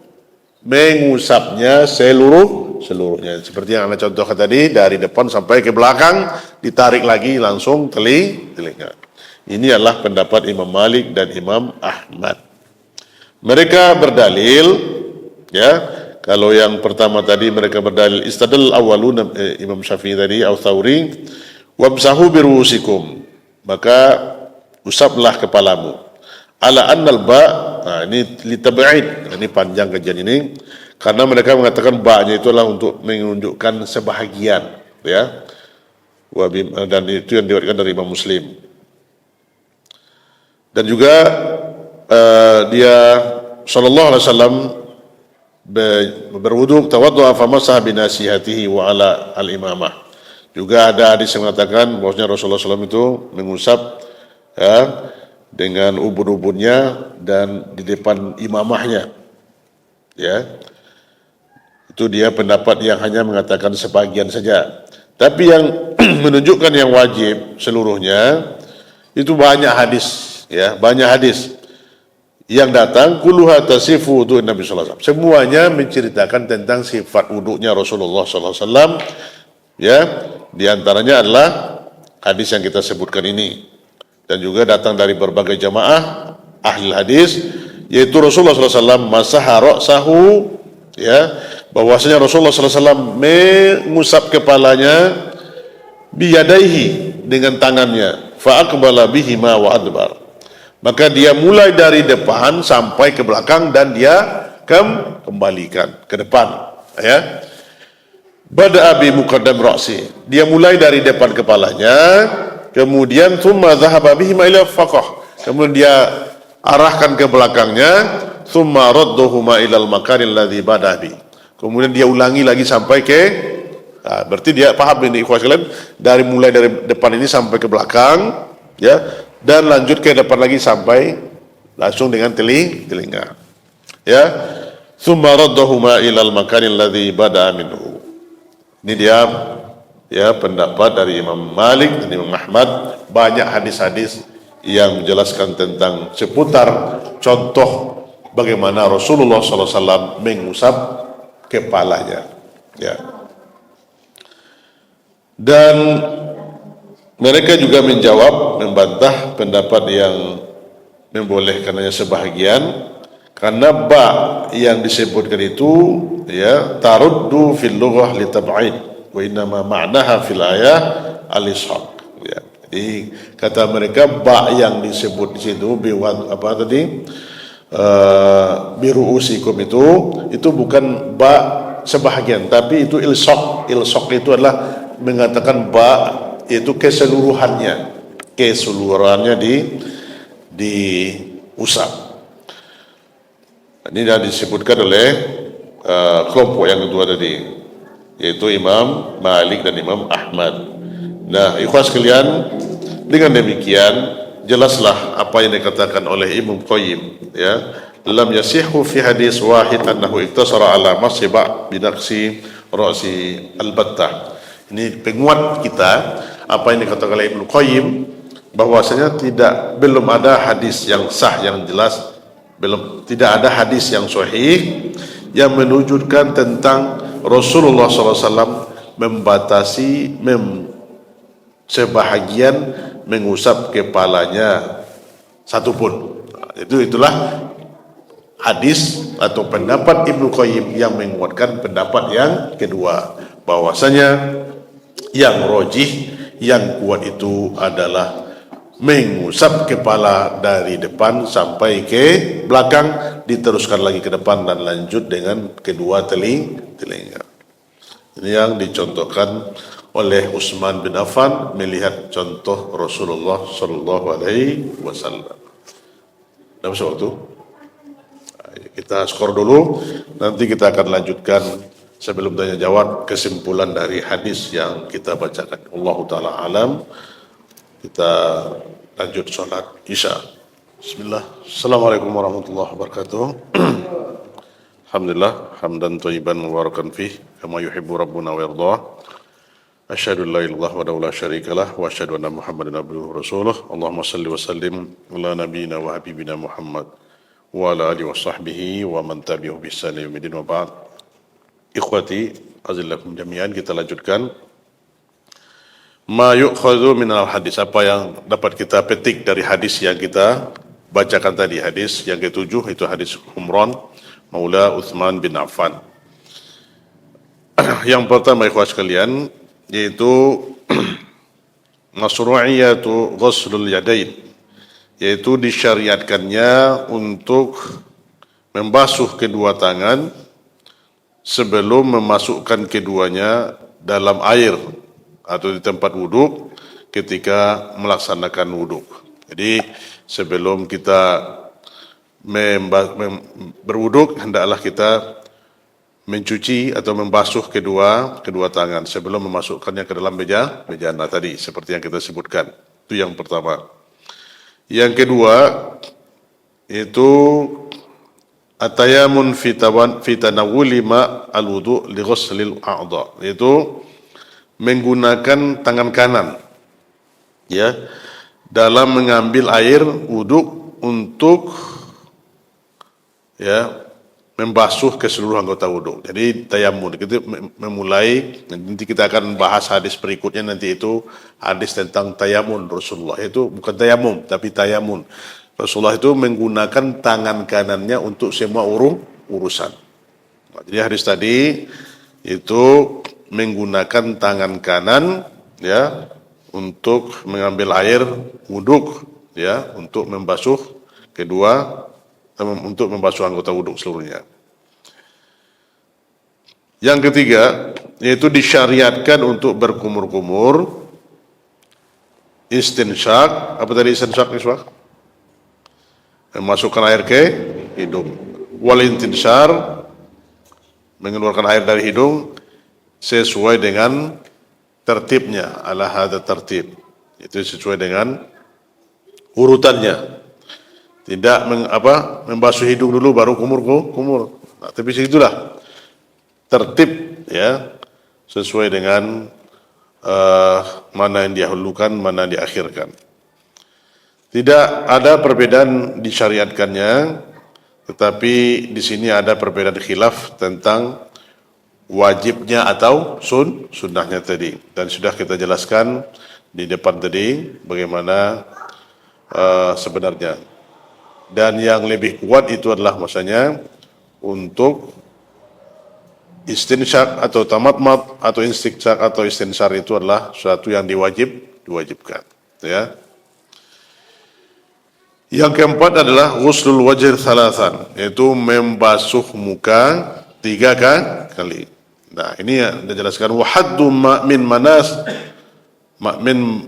mengusapnya seluruhnya. Seperti yang Anda contohkan tadi, dari depan sampai ke belakang, ditarik lagi langsung telinga. Ini adalah pendapat Imam Malik dan Imam Ahmad. Mereka berdalil, ya, kalau yang pertama tadi mereka berdalil istadal awalun, Imam Syafi'i tadi, Ats-Tsauri, wamsahu birusikum, maka usaplah kepalamu. Ala annal ba, nah ini litab'id, ini panjang kajian ini, karena mereka mengatakan ba-nya itu adalah untuk menunjukkan sebahagian, ya. Dan itu yang diriwayatkan dari Imam Muslim. Dan juga dia sallallahu alaihi wasallam berwudu, tawaddu'a famasah binasihatihi wa ala al-imamah. Juga ada hadis yang mengatakan bahwasanya Rasulullah SAW itu mengusap, ya, dengan ubun-ubunnya dan di depan imamahnya, ya. Itu dia pendapat yang hanya mengatakan sebagian saja. Tapi yang menunjukkan yang wajib seluruhnya Itu banyak hadis, ya, banyak hadis yang datang kulluha tasifu wudu Nabi sallallahu alaihi wasallam. Semuanya menceritakan tentang sifat wuduknya Rasulullah sallallahu alaihi wasallam, ya. Di antaranya adalah hadis yang kita sebutkan ini, dan juga datang dari berbagai jamaah ahli hadis, yaitu Rasulullah sallallahu alaihi wasallam masaha ra'sahu, ya, bahwasanya Rasulullah sallallahu alaihi wasallam mengusap kepalanya biyadaihi, dengan tangannya, fa aqbala bihima wa adbar, maka dia mulai dari depan sampai ke belakang dan dia kembalikan ke depan, ya. Bada'a bi muqaddam ra'si, dia mulai dari depan kepalanya, kemudian thumma dhahaba bihima ila faqah, kemudian dia arahkan ke belakangnya, thumma radduhuma ilal makanil ladzi bada'a bi, kemudian dia ulangi lagi sampai ke berarti dia paham ini ikhwan sekalian, mulai dari depan ini sampai ke belakang, ya, dan lanjut ke depan lagi sampai langsung dengan telinga, ya. Tsumma raddahuma ilal makanil ladzi bada'a minhu. Ini dia, ya, pendapat dari Imam Malik dan Imam Ahmad. Banyak hadis-hadis yang menjelaskan tentang seputar contoh bagaimana Rasulullah SAW mengusap kepalanya, ya. Dan mereka juga menjawab, membantah pendapat yang membolehkannya sebahagian, karena ba yang disebutkan itu, ya, taruddu fil lughah li tab'id wa innama ma'naha fil ayah al-ishaq, ya. Jadi kata mereka ba yang disebut di situ biwad apa tadi biruusikum itu bukan ba sebahagian, tapi itu ilsaq. Ilsaq itu adalah mengatakan ba itu keseluruhannya diusap. Ini dah disebutkan oleh kelompok yang kedua tadi, yaitu Imam Malik dan Imam Ahmad. Nah, ikhwan sekalian, dengan demikian jelaslah apa yang dikatakan oleh Ibnu Qayyim, ya, lam yasihhu fi hadis wahid annahu iktasara ala masibah binaqsi ra'si al-battah. Ini penguat kita apa yang dikatakan oleh Ibnu Qayyim, bahwasanya belum ada hadis yang sah yang jelas, tidak ada hadis yang sahih yang menunjukkan tentang Rasulullah SAW membatasi sebahagian mengusap kepalanya satupun. Itulah hadis atau pendapat Ibnu Qayyim yang menguatkan pendapat yang kedua, bahwasanya yang rojih, yang kuat itu adalah mengusap kepala dari depan sampai ke belakang, diteruskan lagi ke depan dan lanjut dengan kedua telinga. Ini yang dicontohkan oleh Utsman bin Affan melihat contoh Rasulullah Sallallahu Alaihi Wasallam. Dalam waktu kita skor dulu, nanti kita akan lanjutkan sebelum tanya jawab kesimpulan dari hadis yang kita bacakan. Allahu taala alam. Kita lanjut salat Isya. Bismillah. Assalamualaikum warahmatullahi wabarakatuh. Alhamdulillah hamdan thayyiban mubarakan fih kama yuhibbu rabbuna wa yardah. Asyhadu an la ilaha illallah wa la syarikalah wa asyhadu anna Muhammadan abduhu wa rasuluh. Allahumma shalli wa sallim ala nabiyyina wa habibina Muhammad wa ala alihi wa sahbihi wa man tabi'ahu bi ihsan ila yaumil din wa ba'd. Ikhwati azillakum jami'an, kita lanjutkan ma yu'khadhu minal hadis, apa yang dapat kita petik dari hadis yang kita bacakan tadi. Hadis yang ketujuh itu hadis Humran Maula Utsman bin Affan. Yang pertama ikhwah sekalian, yaitu masru'iyatu ghuslul yadain, yaitu disyariatkannya untuk membasuh kedua tangan sebelum memasukkan keduanya dalam air atau di tempat wuduk ketika melaksanakan wuduk. Jadi sebelum kita berwuduk, hendaklah kita mencuci atau membasuh kedua tangan sebelum memasukkannya ke dalam bejana tadi, seperti yang kita sebutkan. Itu yang pertama. Yang kedua itu atayamun fi tanawuli ma al-wudu li ghuslil a'dha, yaitu menggunakan tangan kanan, ya, dalam mengambil air wudhu untuk membasuh keseluruhan anggota wudhu. Jadi tayamun kita memulai, nanti kita akan bahas hadis berikutnya, nanti itu hadis tentang tayamun Rasulullah. Itu bukan tayamum tapi tayamun. Rasulullah itu menggunakan tangan kanannya untuk semua urusan. Jadi hadis tadi itu menggunakan tangan kanan untuk mengambil air wudhu untuk membasuh untuk membasuh anggota wudhu seluruhnya. Yang ketiga, yaitu disyariatkan untuk berkumur-kumur, istinsyak. Apa tadi istinsyak, Iswah? Memasukkan air ke hidung. Wal intinsyar, mengeluarkan air dari hidung sesuai dengan tertibnya, ala hadza tertib. Itu sesuai dengan urutannya. Tidak membasuh hidung dulu baru kumur. Nah, tapi segitulah tertib sesuai dengan mana yang didahulukan, mana yang diakhirkan. Tidak ada perbedaan disyariatkannya, tetapi di sini ada perbedaan khilaf tentang wajibnya atau sunnahnya tadi. Dan sudah kita jelaskan di depan tadi bagaimana sebenarnya. Dan yang lebih kuat itu adalah maksudnya untuk istinsyak atau tamatmat atau istinsyak atau istinsar itu adalah suatu yang diwajibkan. Yang keempat adalah ghuslul wajh thalathan, yaitu membasuh muka 3 kali. Nah, ini yang dijelaskan wahaddu min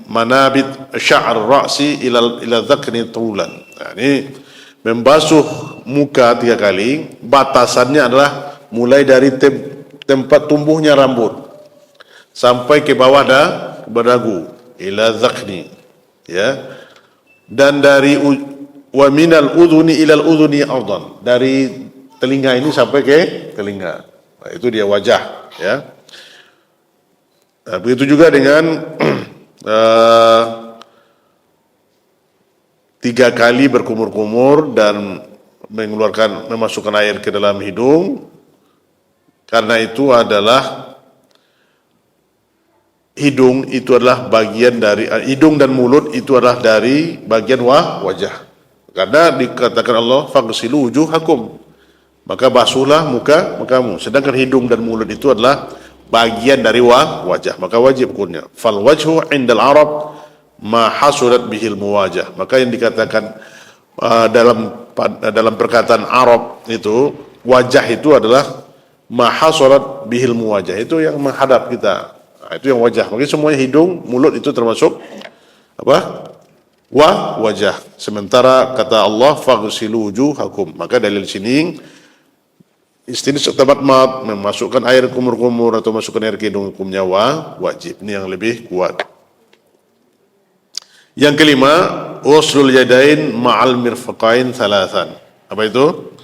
manabit sya'r ra'si ila dhakni tulan. Nah, ini membasuh muka 3 kali, batasannya adalah mulai dari tempat tumbuhnya rambut sampai ke bawah dagu, ila dhakni, dan dari wa minal udhuni ilal udhuni ardan, dari telinga ini sampai ke telinga. Nah, itu dia wajah, Nah, begitu juga dengan 3 kali berkumur-kumur dan memasukkan air ke dalam hidung, karena itu adalah hidung dan mulut itu adalah dari bagian wajah. Karena dikatakan Allah faghsilu wujuhakum, maka basuhlah mukamu. Sedangkan hidung dan mulut itu adalah bagian dari wajah, maka wajib hukumnya. Fal wajhu indal Arab ma hasulat bihil muwajah. Maka yang dikatakan dalam perkataan Arab itu wajah itu adalah ma hasulat bihil muwajah, itu yang menghadap kita. Nah, itu yang wajah. Maka semuanya hidung, mulut itu termasuk wajah. Sementara kata Allah faghsilu wujuhakum, maka dalil sini istinsyak tamatmat, memasukkan air kumur-kumur atau masukkan air ke hidung hukumnya wajib. Ini yang lebih kuat. Yang kelima, ghuslul yadain ma'al mirfaqain thalathan. Apa itu?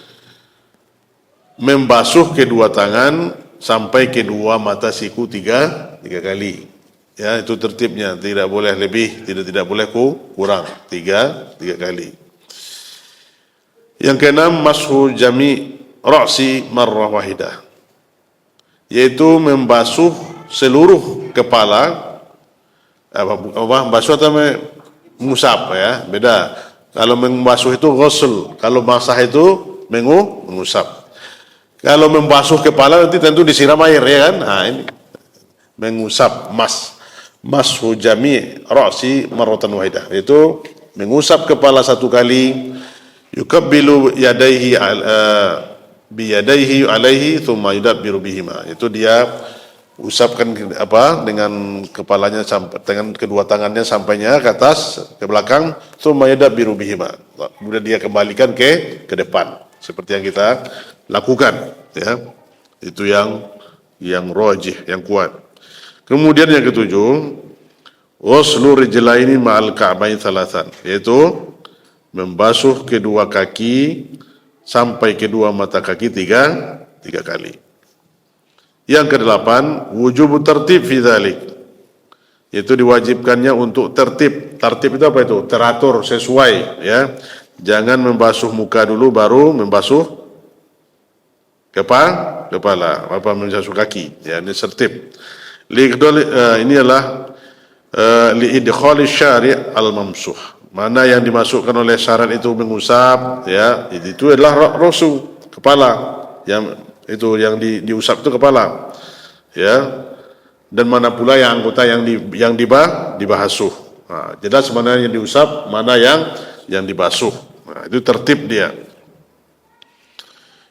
Membasuh kedua tangan sampai kedua mata siku 3 kali. Itu tertibnya, tidak boleh lebih, tidak boleh kurang, 3 kali. Yang keenam, mashu jami' ra'si marrah wahidah, yaitu membasuh seluruh kepala. Membasuh atau mengusap, beda. Kalau membasuh itu ghusl, kalau basah itu mengusap. Kalau membasuh kepala nanti tentu disiram air, kan? Nah, ini mengusap, mashu jami' ra'si marratan wahidah, yaitu mengusap kepala 1 kali, yukabbilu yadaihi biyadaihi alaihi thumma yudabbiru bihima, itu dia usapkan dengan kepalanya dengan kedua tangannya sampainya ke atas, ke belakang, thumma yudabbiru bihima, kemudian dia kembalikan ke depan seperti yang kita lakukan, itu yang rajih, yang kuat. Kemudian yang ketujuh, ghuslu rijlaini ma'al ka'bain thalathan, yaitu membasuh kedua kaki sampai kedua mata kaki 3 kali. Yang kedelapan, wujub tertib fi dzalik, Yaitu diwajibkannya untuk tertib. Tertib itu apa itu? Teratur, sesuai, ya. Jangan membasuh muka dulu baru membasuh kepala, apa membasuh kaki. Ya, ini tertib. Ini adalah liidkhali syari' al-mamsuh. Mana yang dimasukkan oleh syarat itu mengusap, ya, itu adalah rasu, kepala. Yang itu yang diusap itu kepala. Ya. Dan mana pula yang anggota yang dibasuh. Nah, jelas mana yang diusap, mana yang dibasuh. Nah, itu tertib dia.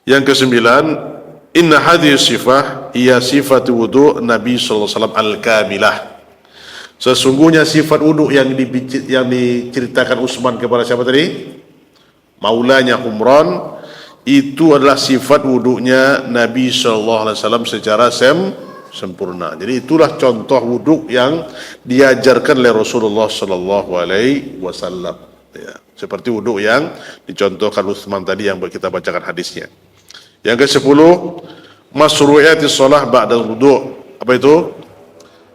Yang kesembilan, inna hadhihi sifah ia sifat wudu Nabi sallallahu alaihi wasallam al-kamilah. Sesungguhnya sifat wudu yang diceritakan Utsman kepada siapa tadi? Maulanya Umran, itu adalah sifat wudunya Nabi sallallahu alaihi wasallam secara sempurna. Jadi itulah contoh wuduk yang diajarkan oleh Rasulullah sallallahu alaihi wasallam. Ya, seperti wuduk yang dicontohkan Utsman tadi yang kita bacakan hadisnya. Yang ke-10, masru'iyatis shalah ba'dal wudu'. Apa itu?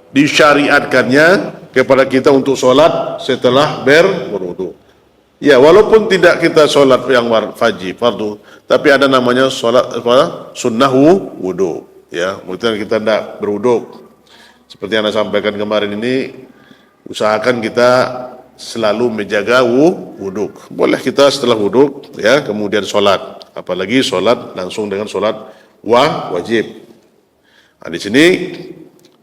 Disyariatkannya kepada kita untuk salat setelah berwudu. Ya, walaupun tidak kita salat yang fardu, tapi ada namanya salat sunnah wudu. Ya, mungkin kita tidak berwuduk. Seperti yang saya sampaikan kemarin ini, usahakan kita selalu menjaga wuduk. Boleh kita setelah wuduk, ya, kemudian sholat. Apalagi sholat langsung dengan sholat wajib. Nah, di sini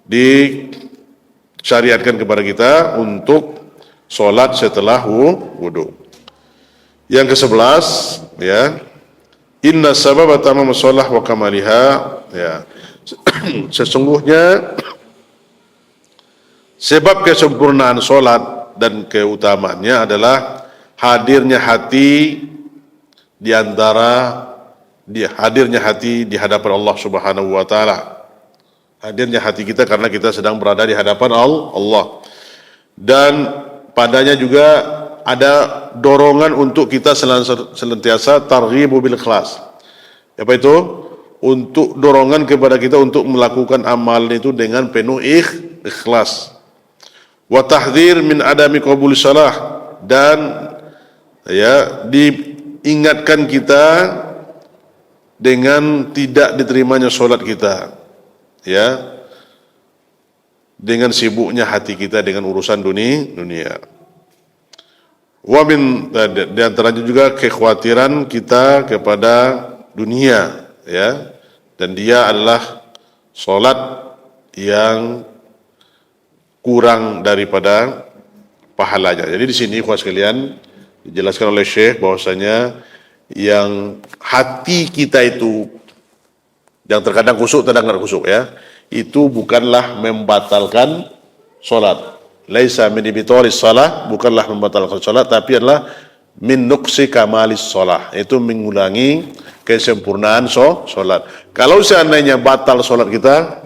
disyariatkan kepada kita untuk sholat setelah wuduk. Yang ke-11, ya, inna sababa tamam shalah wa kamaliha, ya. Sesungguhnya sebab kesempurnaan solat dan keutamaannya adalah hadirnya hati hadirnya hati di hadapan Allah Subhanahu wa taala. Hadirnya hati kita karena kita sedang berada di hadapan Allah. Dan padanya juga ada dorongan untuk kita senantiasa targhibu bil ikhlas. Apa itu? Untuk dorongan kepada kita untuk melakukan amal itu dengan penuh ikhlas. Wa tahdhir min adami qabul salah, dan ya diingatkan kita dengan tidak diterimanya salat kita, ya, dengan sibuknya hati kita dengan urusan dunia. Wa min di antaranya juga kekhawatiran kita kepada dunia, ya, dan dia adalah salat yang kurang daripada pahalanya. Jadi di sini ikhwan sekalian dijelaskan oleh Syekh bahwasanya yang hati kita itu yang terkadang khusyuk, terkadang khusyuk, ya, itu bukanlah membatalkan salat. Laisa min ibtalis shalah, bukanlah membatalkan salat, tapi adalah min nuqsi kamalis shalah, itu mengulangi kesempurnaan salat. Kalau seandainya batal salat kita,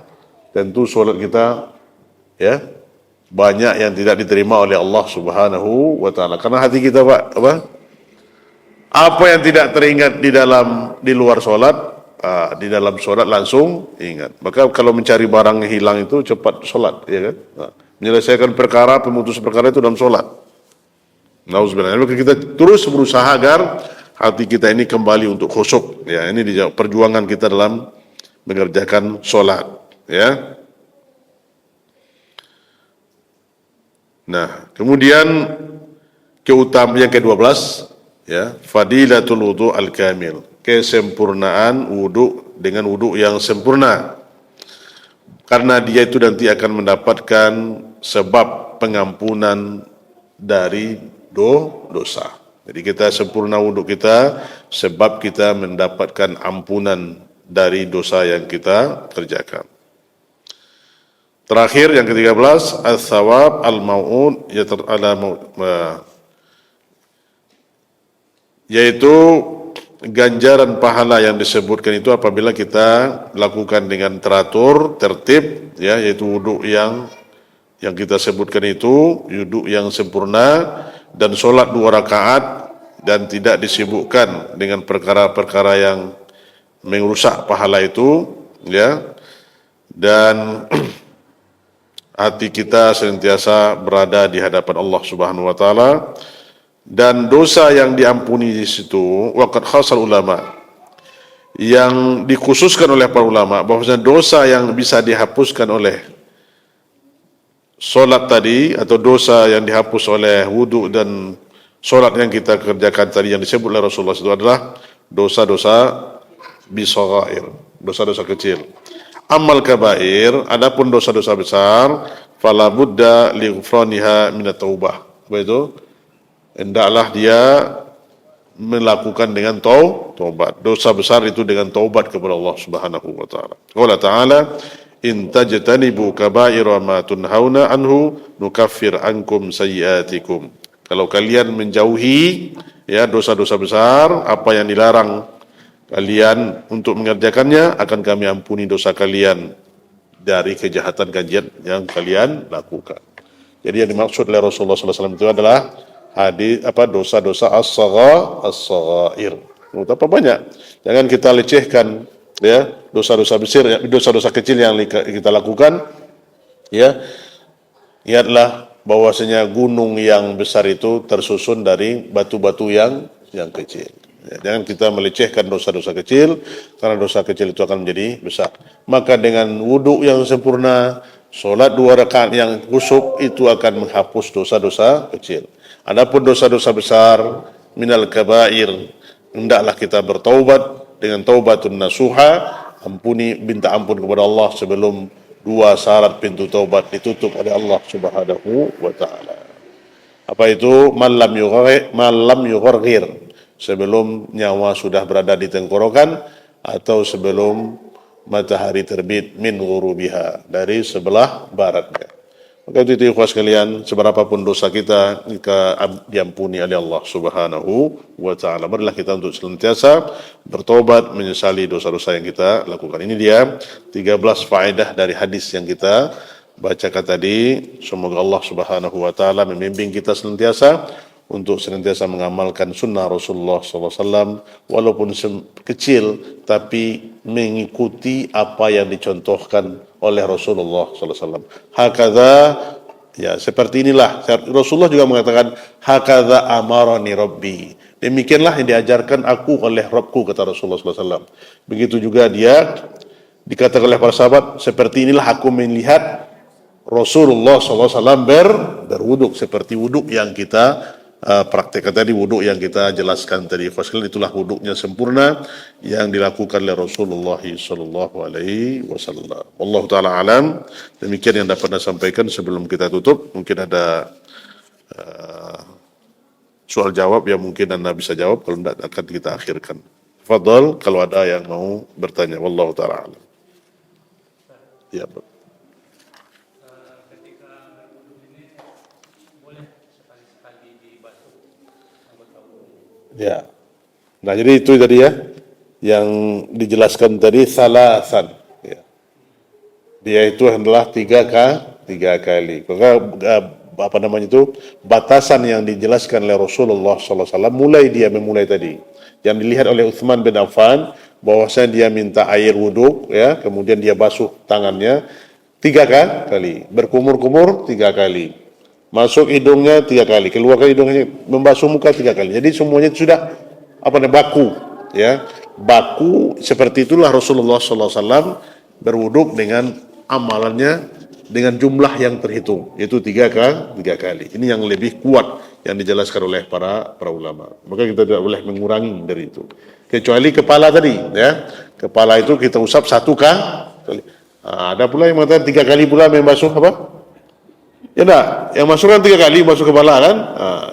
tentu salat kita, ya, banyak yang tidak diterima oleh Allah Subhanahu wa taala. Karena hati kita, Pak, apa yang tidak teringat di luar salat, di dalam salat langsung ingat. Maka kalau mencari barang yang hilang itu cepat salat, ya kan? Menyelesaikan perkara, pemutus perkara itu dalam salat. Nauzubillah. Maka kita terus berusaha agar hati kita ini kembali untuk khusyuk, ya. Ini perjuangan kita dalam mengerjakan salat, ya. Nah, kemudian keutamaan yang ke-12, ya, fadilatul wudu al-kamil, kesempurnaan wudu dengan wudu yang sempurna. Karena dia itu nanti akan mendapatkan sebab pengampunan dari dosa. Jadi kita sempurna wudu kita sebab kita mendapatkan ampunan dari dosa yang kita kerjakan. Terakhir yang ke-13, al-thawab al-mau'ud, yaitu ganjaran pahala yang disebutkan itu apabila kita lakukan dengan teratur, tertib, ya, yaitu wudu yang kita sebutkan itu wudu yang sempurna, dan sholat 2 rakaat dan tidak disibukkan dengan perkara-perkara yang merusak pahala itu, ya. Dan hati kita senantiasa berada di hadapan Allah Subhanahu wa taala, dan dosa yang diampuni di situ waqad khasal ulama, yang dikhususkan oleh para ulama bahwasanya dosa yang bisa dihapuskan oleh solat tadi, atau dosa yang dihapus oleh wudu dan solat yang kita kerjakan tadi yang disebut oleh Rasulullah itu adalah dosa-dosa bisaghair, dosa-dosa kecil. Amal kabair, adapun dosa-dosa besar, fala budda li ghufraniha min at-taubah. Apa itu? Hendaklah dia melakukan dengan taubat. Dosa besar itu dengan taubat kepada Allah Subhanahu wa taala. Qala ta'ala, in tajtanibu kaba'ira ma tunhauna anhu nukaffir ankum sayyi'atikum. Kalau kalian menjauhi ya dosa-dosa besar, apa yang dilarang kalian untuk mengerjakannya, akan kami ampuni dosa kalian dari kejahatan-kejahatan yang kalian lakukan. Jadi yang dimaksud oleh Rasulullah SAW itu adalah dosa-dosa as-saghair. Betapa banyak. Jangan kita lecehkan ya dosa-dosa besar, dosa-dosa kecil yang kita lakukan. Ya, ingatlah bahwasanya gunung yang besar itu tersusun dari batu-batu yang kecil. Ya, jangan kita melecehkan dosa-dosa kecil, karena dosa kecil itu akan menjadi besar. Maka dengan wudu yang sempurna, solat 2 rakaat yang khusyuk, itu akan menghapus dosa-dosa kecil. Adapun dosa-dosa besar minal kabair, hendaklah kita bertaubat dengan taubatun nasuha, minta ampun kepada Allah sebelum 2 syarat pintu taubat ditutup oleh Allah Subhanahu wa taala. Apa itu? Malam yugharghir, sebelum nyawa sudah berada di tenggorokan, atau sebelum matahari terbit min ghurubiha, dari sebelah baratnya. Maka itu ikhwas sekalian, seberapapun dosa kita diampuni oleh Allah Subhanahu wa taala. Marilah kita untuk senantiasa bertobat, menyesali dosa-dosa yang kita lakukan. Ini dia 13 faedah dari hadis yang kita bacakan tadi. Semoga Allah Subhanahu wa taala membimbing kita senantiasa untuk senantiasa mengamalkan sunnah Rasulullah SAW, walaupun kecil, tapi mengikuti apa yang dicontohkan oleh Rasulullah SAW. Hakadha, ya seperti inilah. Rasulullah juga mengatakan, hakadha amarani Rabbi. Demikianlah yang diajarkan aku oleh Rabbku, kata Rasulullah SAW. Begitu juga dia dikatakan oleh para sahabat, seperti inilah aku melihat Rasulullah SAW berwuduk, seperti wuduk yang kita praktekkan tadi, wuduk yang kita jelaskan tadi. Itulah wuduknya sempurna yang dilakukan oleh Rasulullah sallallahu alaihi wasallam. Wallahu taala alam. Demikian yang dapat saya sampaikan sebelum kita tutup. Mungkin ada soal jawab yang mungkin Anda bisa jawab, kalau tidak akan kita akhirkan. Fadhal kalau ada yang mau bertanya. Wallahu taala alam. Ya, Pak. Ya. Nah, jadi itu tadi ya yang dijelaskan tadi, salasan. Ya. Dia itu adalah 3 kali. Maka apa namanya itu, batasan yang dijelaskan oleh Rasulullah SAW memulai tadi. Yang dilihat oleh Utsman bin Affan, bahwasanya dia minta air wudhu, ya, kemudian dia basuh tangannya 3 kali, berkumur-kumur 3 kali. Masuk hidungnya 3 kali, keluarkan hidungnya, membasuh muka 3 kali. Jadi semuanya sudah baku, ya. Baku seperti itulah Rasulullah SAW berwuduk dengan amalannya dengan jumlah yang terhitung, yaitu 3 kali. Ini yang lebih kuat yang dijelaskan oleh para ulama. Maka kita tidak boleh mengurangi dari itu. Kecuali kepala tadi, ya. Kepala itu kita usap 1 kali. Ada pula yang mengatakan 3 kali pula membasuh apa? Ya enggak, yang masukkan 3 kali masuk kepala kan?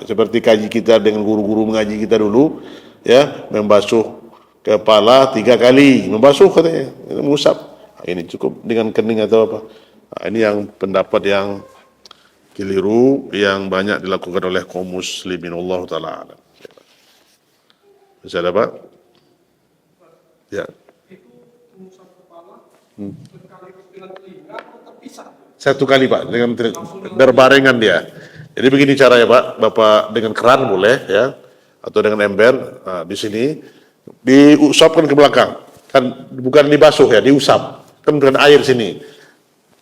Seperti kaji kita dengan guru-guru mengaji kita dulu, ya, membasuh kepala 3 kali, membasuh katanya, mengusap. Ini cukup dengan kening atau apa? Ini yang pendapat yang keliru, yang banyak dilakukan oleh kaum muslimin. Allah taala alam. Bisa ada, Pak? Ya. Satu kali, Pak, dengan berbarengan dia. Jadi begini caranya, Pak, Bapak dengan keran boleh, ya, atau dengan ember. Di sini diusapkan ke belakang, kan bukan dibasuh ya, diusap, kan bukan air sini.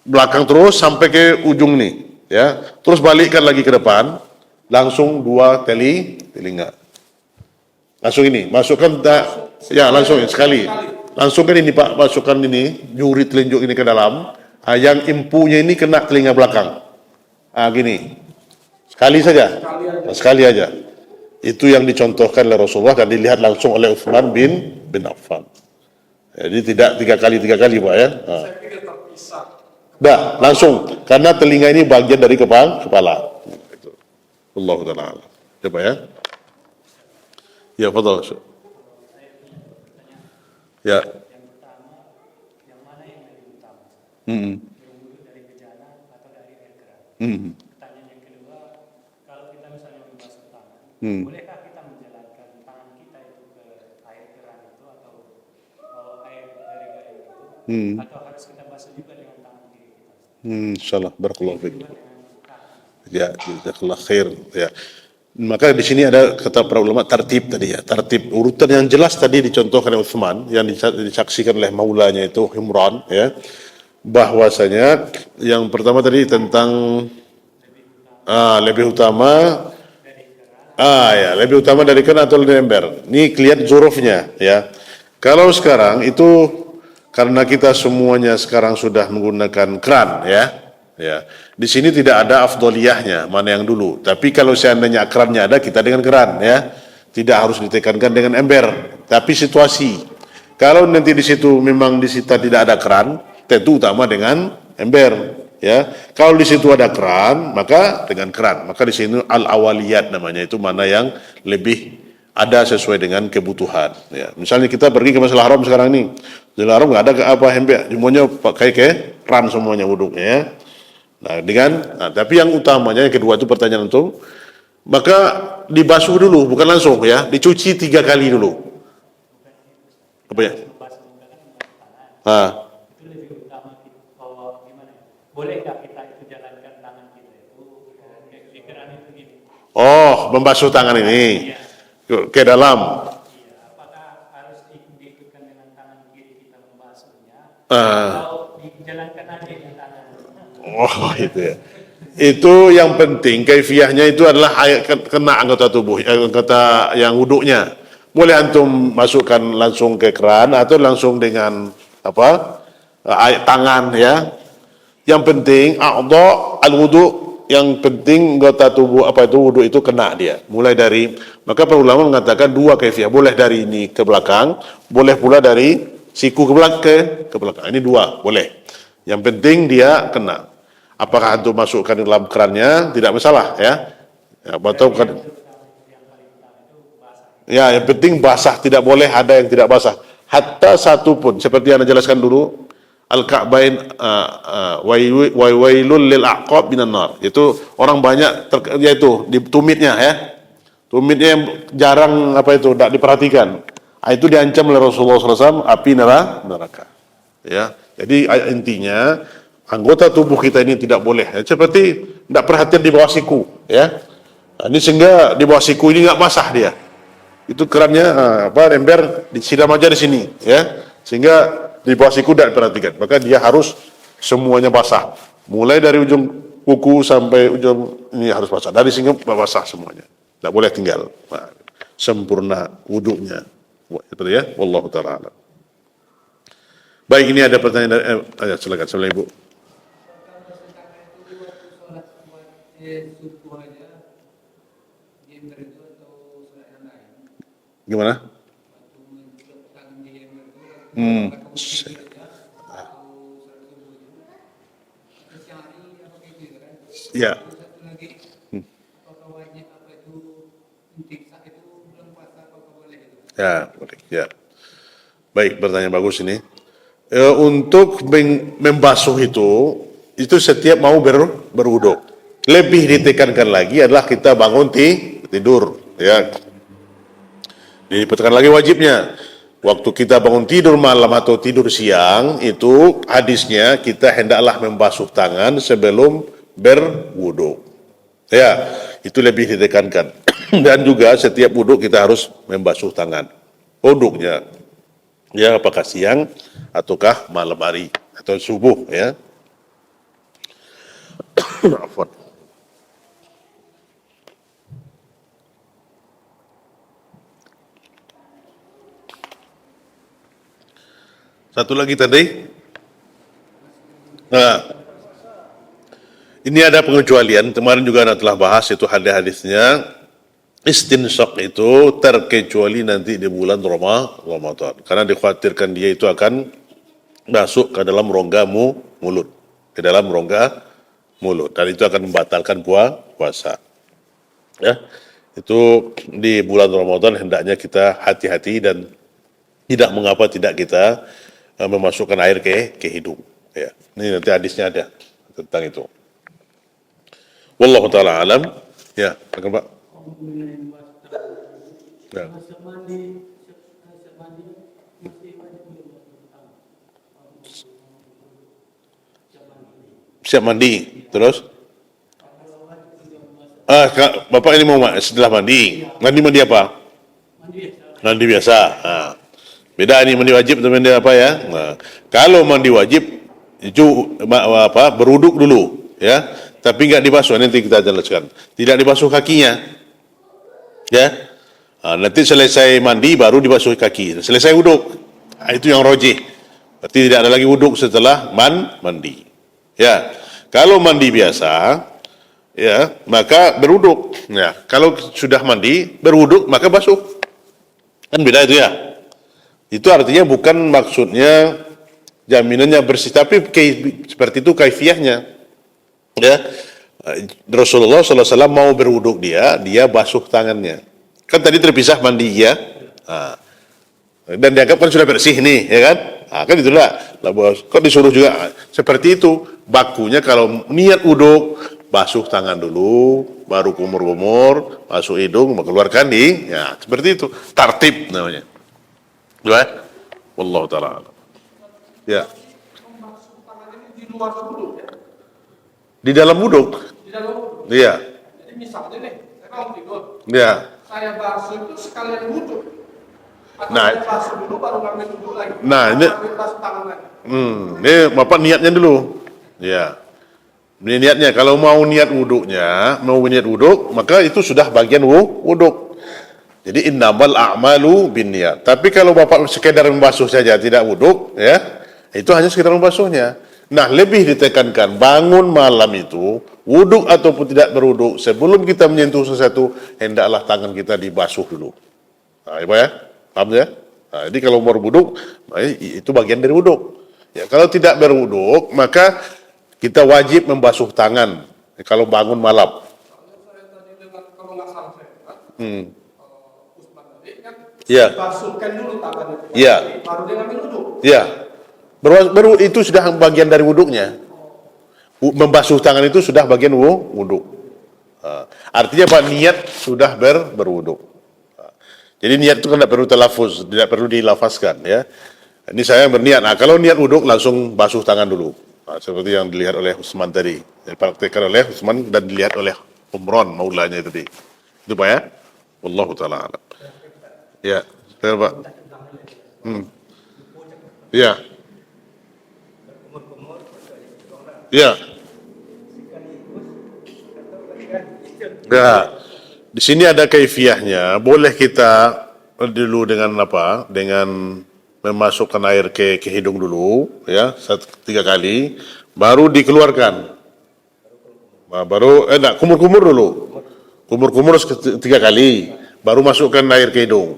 belakang terus sampai ke ujung nih, ya. Terus balikkan lagi ke depan, langsung dua telinga. Langsung ini, masukkan ya langsung sekali. Langsung kan ini Pak, masukkan ini, juri telunjuk ini ke dalam. Yang impunya ini kena telinga belakang. Gini. Sekali saja. Sekali aja. Itu yang dicontohkan oleh Rasulullah dan dilihat langsung oleh Utsman bin Affan. Jadi tidak tiga kali Pak ya. Saya pikir terpisah. Dah, langsung. Karena telinga ini bagian dari kepala. Allah Ta'ala. Coba ya. Ya, fadal. Ya. Yang pertama, yang mana yang lebih utama? Berwudu dari bejana atau dari air keran? Pertanyaan yang kedua, kalau kita misalnya membasuh tangan, bolehkah kita menjalankan tangan kita itu ke air keran itu atau air dari gayo itu? Atau harus kita basuh juga dengan tangan kiri kita? Insyaallah, barakallahu fiik. Ya, jazakallah khair. Ya. Maka di sini ada kata para ulama tertib tadi ya, tertib urutan yang jelas tadi dicontohkan oleh Utsman yang disaksikan oleh maulanya itu Imran ya, bahwasanya yang pertama tadi tentang lebih utama lebih utama dari keran atau dari ember. Ini kelihatan zurufnya ya. Kalau sekarang itu karena kita semuanya sekarang sudah menggunakan keran ya. Ya, di sini tidak ada afdoliyahnya mana yang dulu. Tapi kalau seandainya kerannya ada, kita dengan keran ya, tidak harus ditekankan dengan ember. Tapi situasi, kalau nanti di situ memang di situ tidak ada keran, tentu utama dengan ember ya. Kalau di situ ada keran, maka dengan keran. Maka di sini al awaliyat namanya itu mana yang lebih ada sesuai dengan kebutuhan. Ya. Misalnya kita pergi ke Masjidil Haram sekarang nih, Masjidil Haram nggak ada ember, semuanya pakai keran semuanya wuduknya ya. Tapi yang utamanya yang kedua itu pertanyaan itu, maka dibasuh dulu, bukan langsung ya, dicuci 3 kali dulu. Apa ya? Itu lebih utama gimana? Boleh nggak kita itu jalankan tangan kita itu di keran itu gini? Oh, membasuh tangan ini ke dalam. Iya, apakah harus diikutkan dengan tangan kiri kita membasuhnya atau dijalankan aja dengan tangan? Oh itu ya. Itu yang penting kaifiyahnya itu adalah kena anggota tubuh, anggota yang wuduknya. Boleh antum masukkan langsung ke keran atau langsung dengan tangan ya. Yang penting a'dha al-wudu, yang penting anggota tubuh wudu itu kena dia. Mulai dari, maka para ulama mengatakan 2 kaifiyah, boleh dari ini ke belakang, boleh pula dari siku ke belakang. Ini 2 boleh. Yang penting dia kena. Apakah antum masukkan di dalam kerannya tidak masalah ya. Ya, yang penting basah, tidak boleh ada yang tidak basah. Hatta satu pun, seperti yang Anda jelaskan dulu, al-ka'bain wailul lil aqab minan nar. Itu orang banyak yaitu di tumitnya ya. Tumitnya yang jarang tidak diperhatikan. Itu diancam oleh Rasulullah SAW api neraka. Ya. Jadi intinya anggota tubuh kita ini tidak boleh ya, seperti tidak perhatian di bawah siku ya. Ini sehingga di bawah siku ini nggak basah dia. Itu kerannya ember disiram aja di sini ya. Sehingga di bawah siku tidak diperhatikan. Maka dia harus semuanya basah. Mulai dari ujung kuku sampai ujung ini harus basah. Dari sini basah semuanya. Tidak boleh tinggal. Sempurna wuduknya. Itu ya. Wallahu ta'ala. Baik, ini ada pertanyaan dari silakan Ibu. Gimana? Ya. Ya, boleh. Ya. Baik, pertanyaan bagus ini. Untuk membasuh itu setiap mau berwudu. Lebih ditekankan lagi adalah kita bangun tidur, ya. Ditekankan lagi wajibnya. Waktu kita bangun tidur malam atau tidur siang, itu hadisnya kita hendaklah membasuh tangan sebelum berwudu. Ya, itu lebih ditekankan. Dan juga setiap wudu kita harus membasuh tangan. Wuduknya, ya apakah siang ataukah malam hari atau subuh, ya. Afwan. Satu lagi tadi. Nah, ini ada pengecualian. Kemarin juga Anda telah bahas itu hadis-hadisnya. Istinsyaq itu terkecuali nanti di bulan Ramadan. Karena dikhawatirkan dia itu akan masuk ke dalam rongga mulut. Ke dalam rongga mulut. Dan itu akan membatalkan puasa. Ya, itu di bulan Ramadan hendaknya kita hati-hati dan tidak mengapa tidak kita memasukkan air ke hidung. Ya, ini nanti hadisnya ada tentang itu. Wallahu taala alam. Ya, silakan Pak. Ya. Siap mandi, terus? Bapak ini mau setelah mandi. Mandi apa? Mandi biasa. Nah, beda ini mandi wajib atau mandi apa ya? Nah, kalau mandi wajib itu berwuduk dulu, ya. Tapi nggak dibasuh. Nanti kita jelaskan. Tidak dibasuh kakinya, ya. Nah, nanti selesai mandi baru dibasuh kaki. Selesai wuduk. Nah, itu yang rojih. Berarti tidak ada lagi wuduk setelah mandi. Ya. Kalau mandi biasa, ya, maka berwuduk. Ya, kalau sudah mandi, berwuduk maka basuh. Kan beda itu ya. Itu artinya bukan maksudnya jaminannya bersih, tapi seperti itu kaifiyahnya. Ya, Rasulullah SAW mau berwuduk dia basuh tangannya. Kan tadi terpisah mandi ya. Nah, dan dianggap kan sudah bersih nih, ya kan? Nah, kan itulah. Kok disuruh juga seperti itu. Bakunya kalau niat wuduk, basuh tangan dulu, baru kumur-kumur, basuh hidung, keluarkan ya seperti itu. Tartib namanya. Ya, wallahu taala. Ya. Di luar wuduk ya? Di dalam wuduk. Di dalam wuduk. Iya. Jadi misalnya nih, saya kalau tidur. Iya. Saya basuh itu sekalian wuduk. Atau saya basuh dulu baru ngambil wuduk lagi. Nah, ini basuh tangan lagi. Ini Bapak niatnya dulu. Ya. Ini niatnya, kalau mau niat wuduk, maka itu sudah bagian wuduk. Jadi innamal a'malu binniyat. Tapi kalau Bapak sekedar membasuh saja tidak wuduk, ya, itu hanya sekedar membasuhnya. Nah, lebih ditekankan bangun malam itu wuduk ataupun tidak berwuduk, sebelum kita menyentuh sesuatu hendaklah tangan kita dibasuh dulu. Nah, ya, paham ya? Nah, jadi kalau mau berwuduk, itu bagian dari wuduk. Ya, kalau tidak berwuduk, maka kita wajib membasuh tangan kalau bangun malam. Kalau nggak salah saya, Usman tadi kan dibasuhkan dulu tangannya. Iya. Baru dia ngambil wuduk. Iya. Baru itu sudah bagian dari wuduknya. Membasuh tangan itu sudah bagian wuduk. Artinya Pak, niat sudah berwuduk. Jadi niat itu kan tidak perlu talafuz, tidak perlu dilafazkan, ya. Ini saya berniat. Nah, kalau niat wuduk langsung basuh tangan dulu. Nah, seperti yang dilihat oleh Usman tadi, dipraktikkan oleh Usman dan dilihat oleh Umron maulanya tadi. Itu Pak ya. Wallahu taala alam. Ya, saya Pak. Ya. Ya. Ya. Di sini ada kaifiyahnya. Boleh kita dulu dengan apa? Dengan memasukkan air ke hidung dulu, ya, 3 kali, baru dikeluarkan. Nah, kumur-kumur dulu. Kumur-kumur 3 kali, baru masukkan air ke hidung.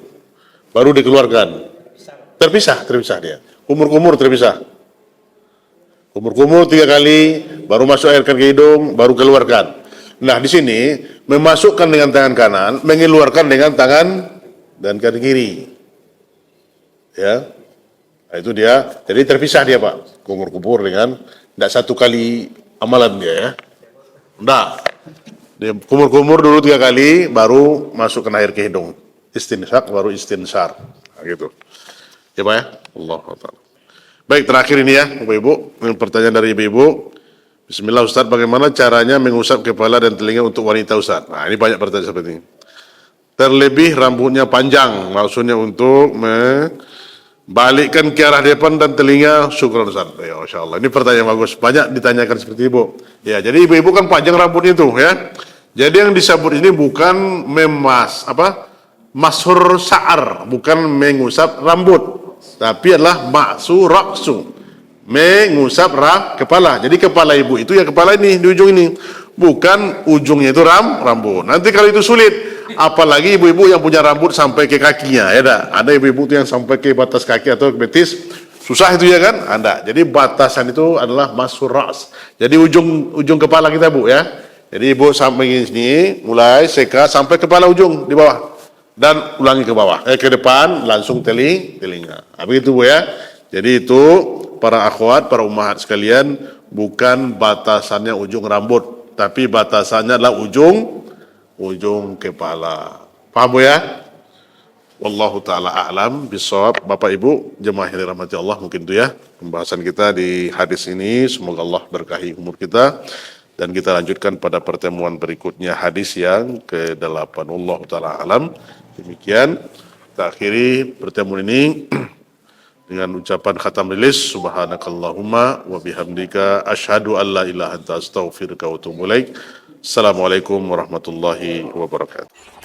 Baru dikeluarkan. Terpisah dia. Kumur-kumur terpisah. Kumur-kumur 3 kali, baru masuk air ke hidung, baru keluarkan. Nah, di sini memasukkan dengan tangan kanan, mengeluarkan dengan tangan dan kaki kiri. Ya. Nah, itu dia. Jadi terpisah dia, Pak. Kumur-kumur dengan tidak satu kali amalan dia, ya. Enggak. Dia kumur-kumur dulu 3 kali, baru masukkan air ke hidung. Istinsyaq, baru istinsar. Nah, gitu. Ya, Pak ya? Allah Ta'ala. Baik, terakhir ini ya, Bapak-Ibu. Ini pertanyaan dari Ibu-Ibu. Bismillah, Ustaz, bagaimana caranya mengusap kepala dan telinga untuk wanita, Ustaz? Nah, ini banyak pertanyaan seperti ini. Terlebih rambutnya panjang, maksudnya untuk balikkan ke arah depan dan telinga. Syukran Ustaz. Ya, Masya Allah. Ini pertanyaan bagus. Banyak ditanyakan seperti Ibu. Ya, jadi ibu-ibu kan panjang rambutnya itu ya. Jadi yang disebut ini bukan mashur sa'ar, bukan mengusap rambut, tapi adalah maksu raksu, mengusap kepala. Jadi kepala ibu itu ya kepala ini di ujung ini, bukan ujungnya itu rambut. Nanti kalau itu sulit, apalagi ibu-ibu yang punya rambut sampai ke kakinya, ya ada ibu-ibu tuh yang sampai ke batas kaki atau ke betis, susah itu ya kan? Ada. Jadi batasan itu adalah mashur ras. Jadi ujung kepala kita Bu ya. Jadi ibu sampai sini, mulai seka sampai kepala ujung di bawah. Dan ulangi ke bawah, ke depan, langsung telinga. Begitu Bu ya. Jadi itu para akhwat, para ummahat sekalian, bukan batasannya ujung rambut, tapi batasannya adalah ujung kepala. Paham Bu ya? Wallahu ta'ala a'lam bisawab. Bapak Ibu, jemaah yang dirahmati Allah, mungkin itu ya pembahasan kita di hadis ini. Semoga Allah berkahi umur kita. Dan kita lanjutkan pada pertemuan berikutnya hadis yang ke-8. Wallahu ta'ala a'lam. Demikian kita akhiri pertemuan ini dengan ucapan khatam rilis. Subhanakallahumma wa bihamdika asyhadu an la ilaha illa anta astaghfiruka wa atubu ilaik. Assalamualaikum warahmatullahi wabarakatuh.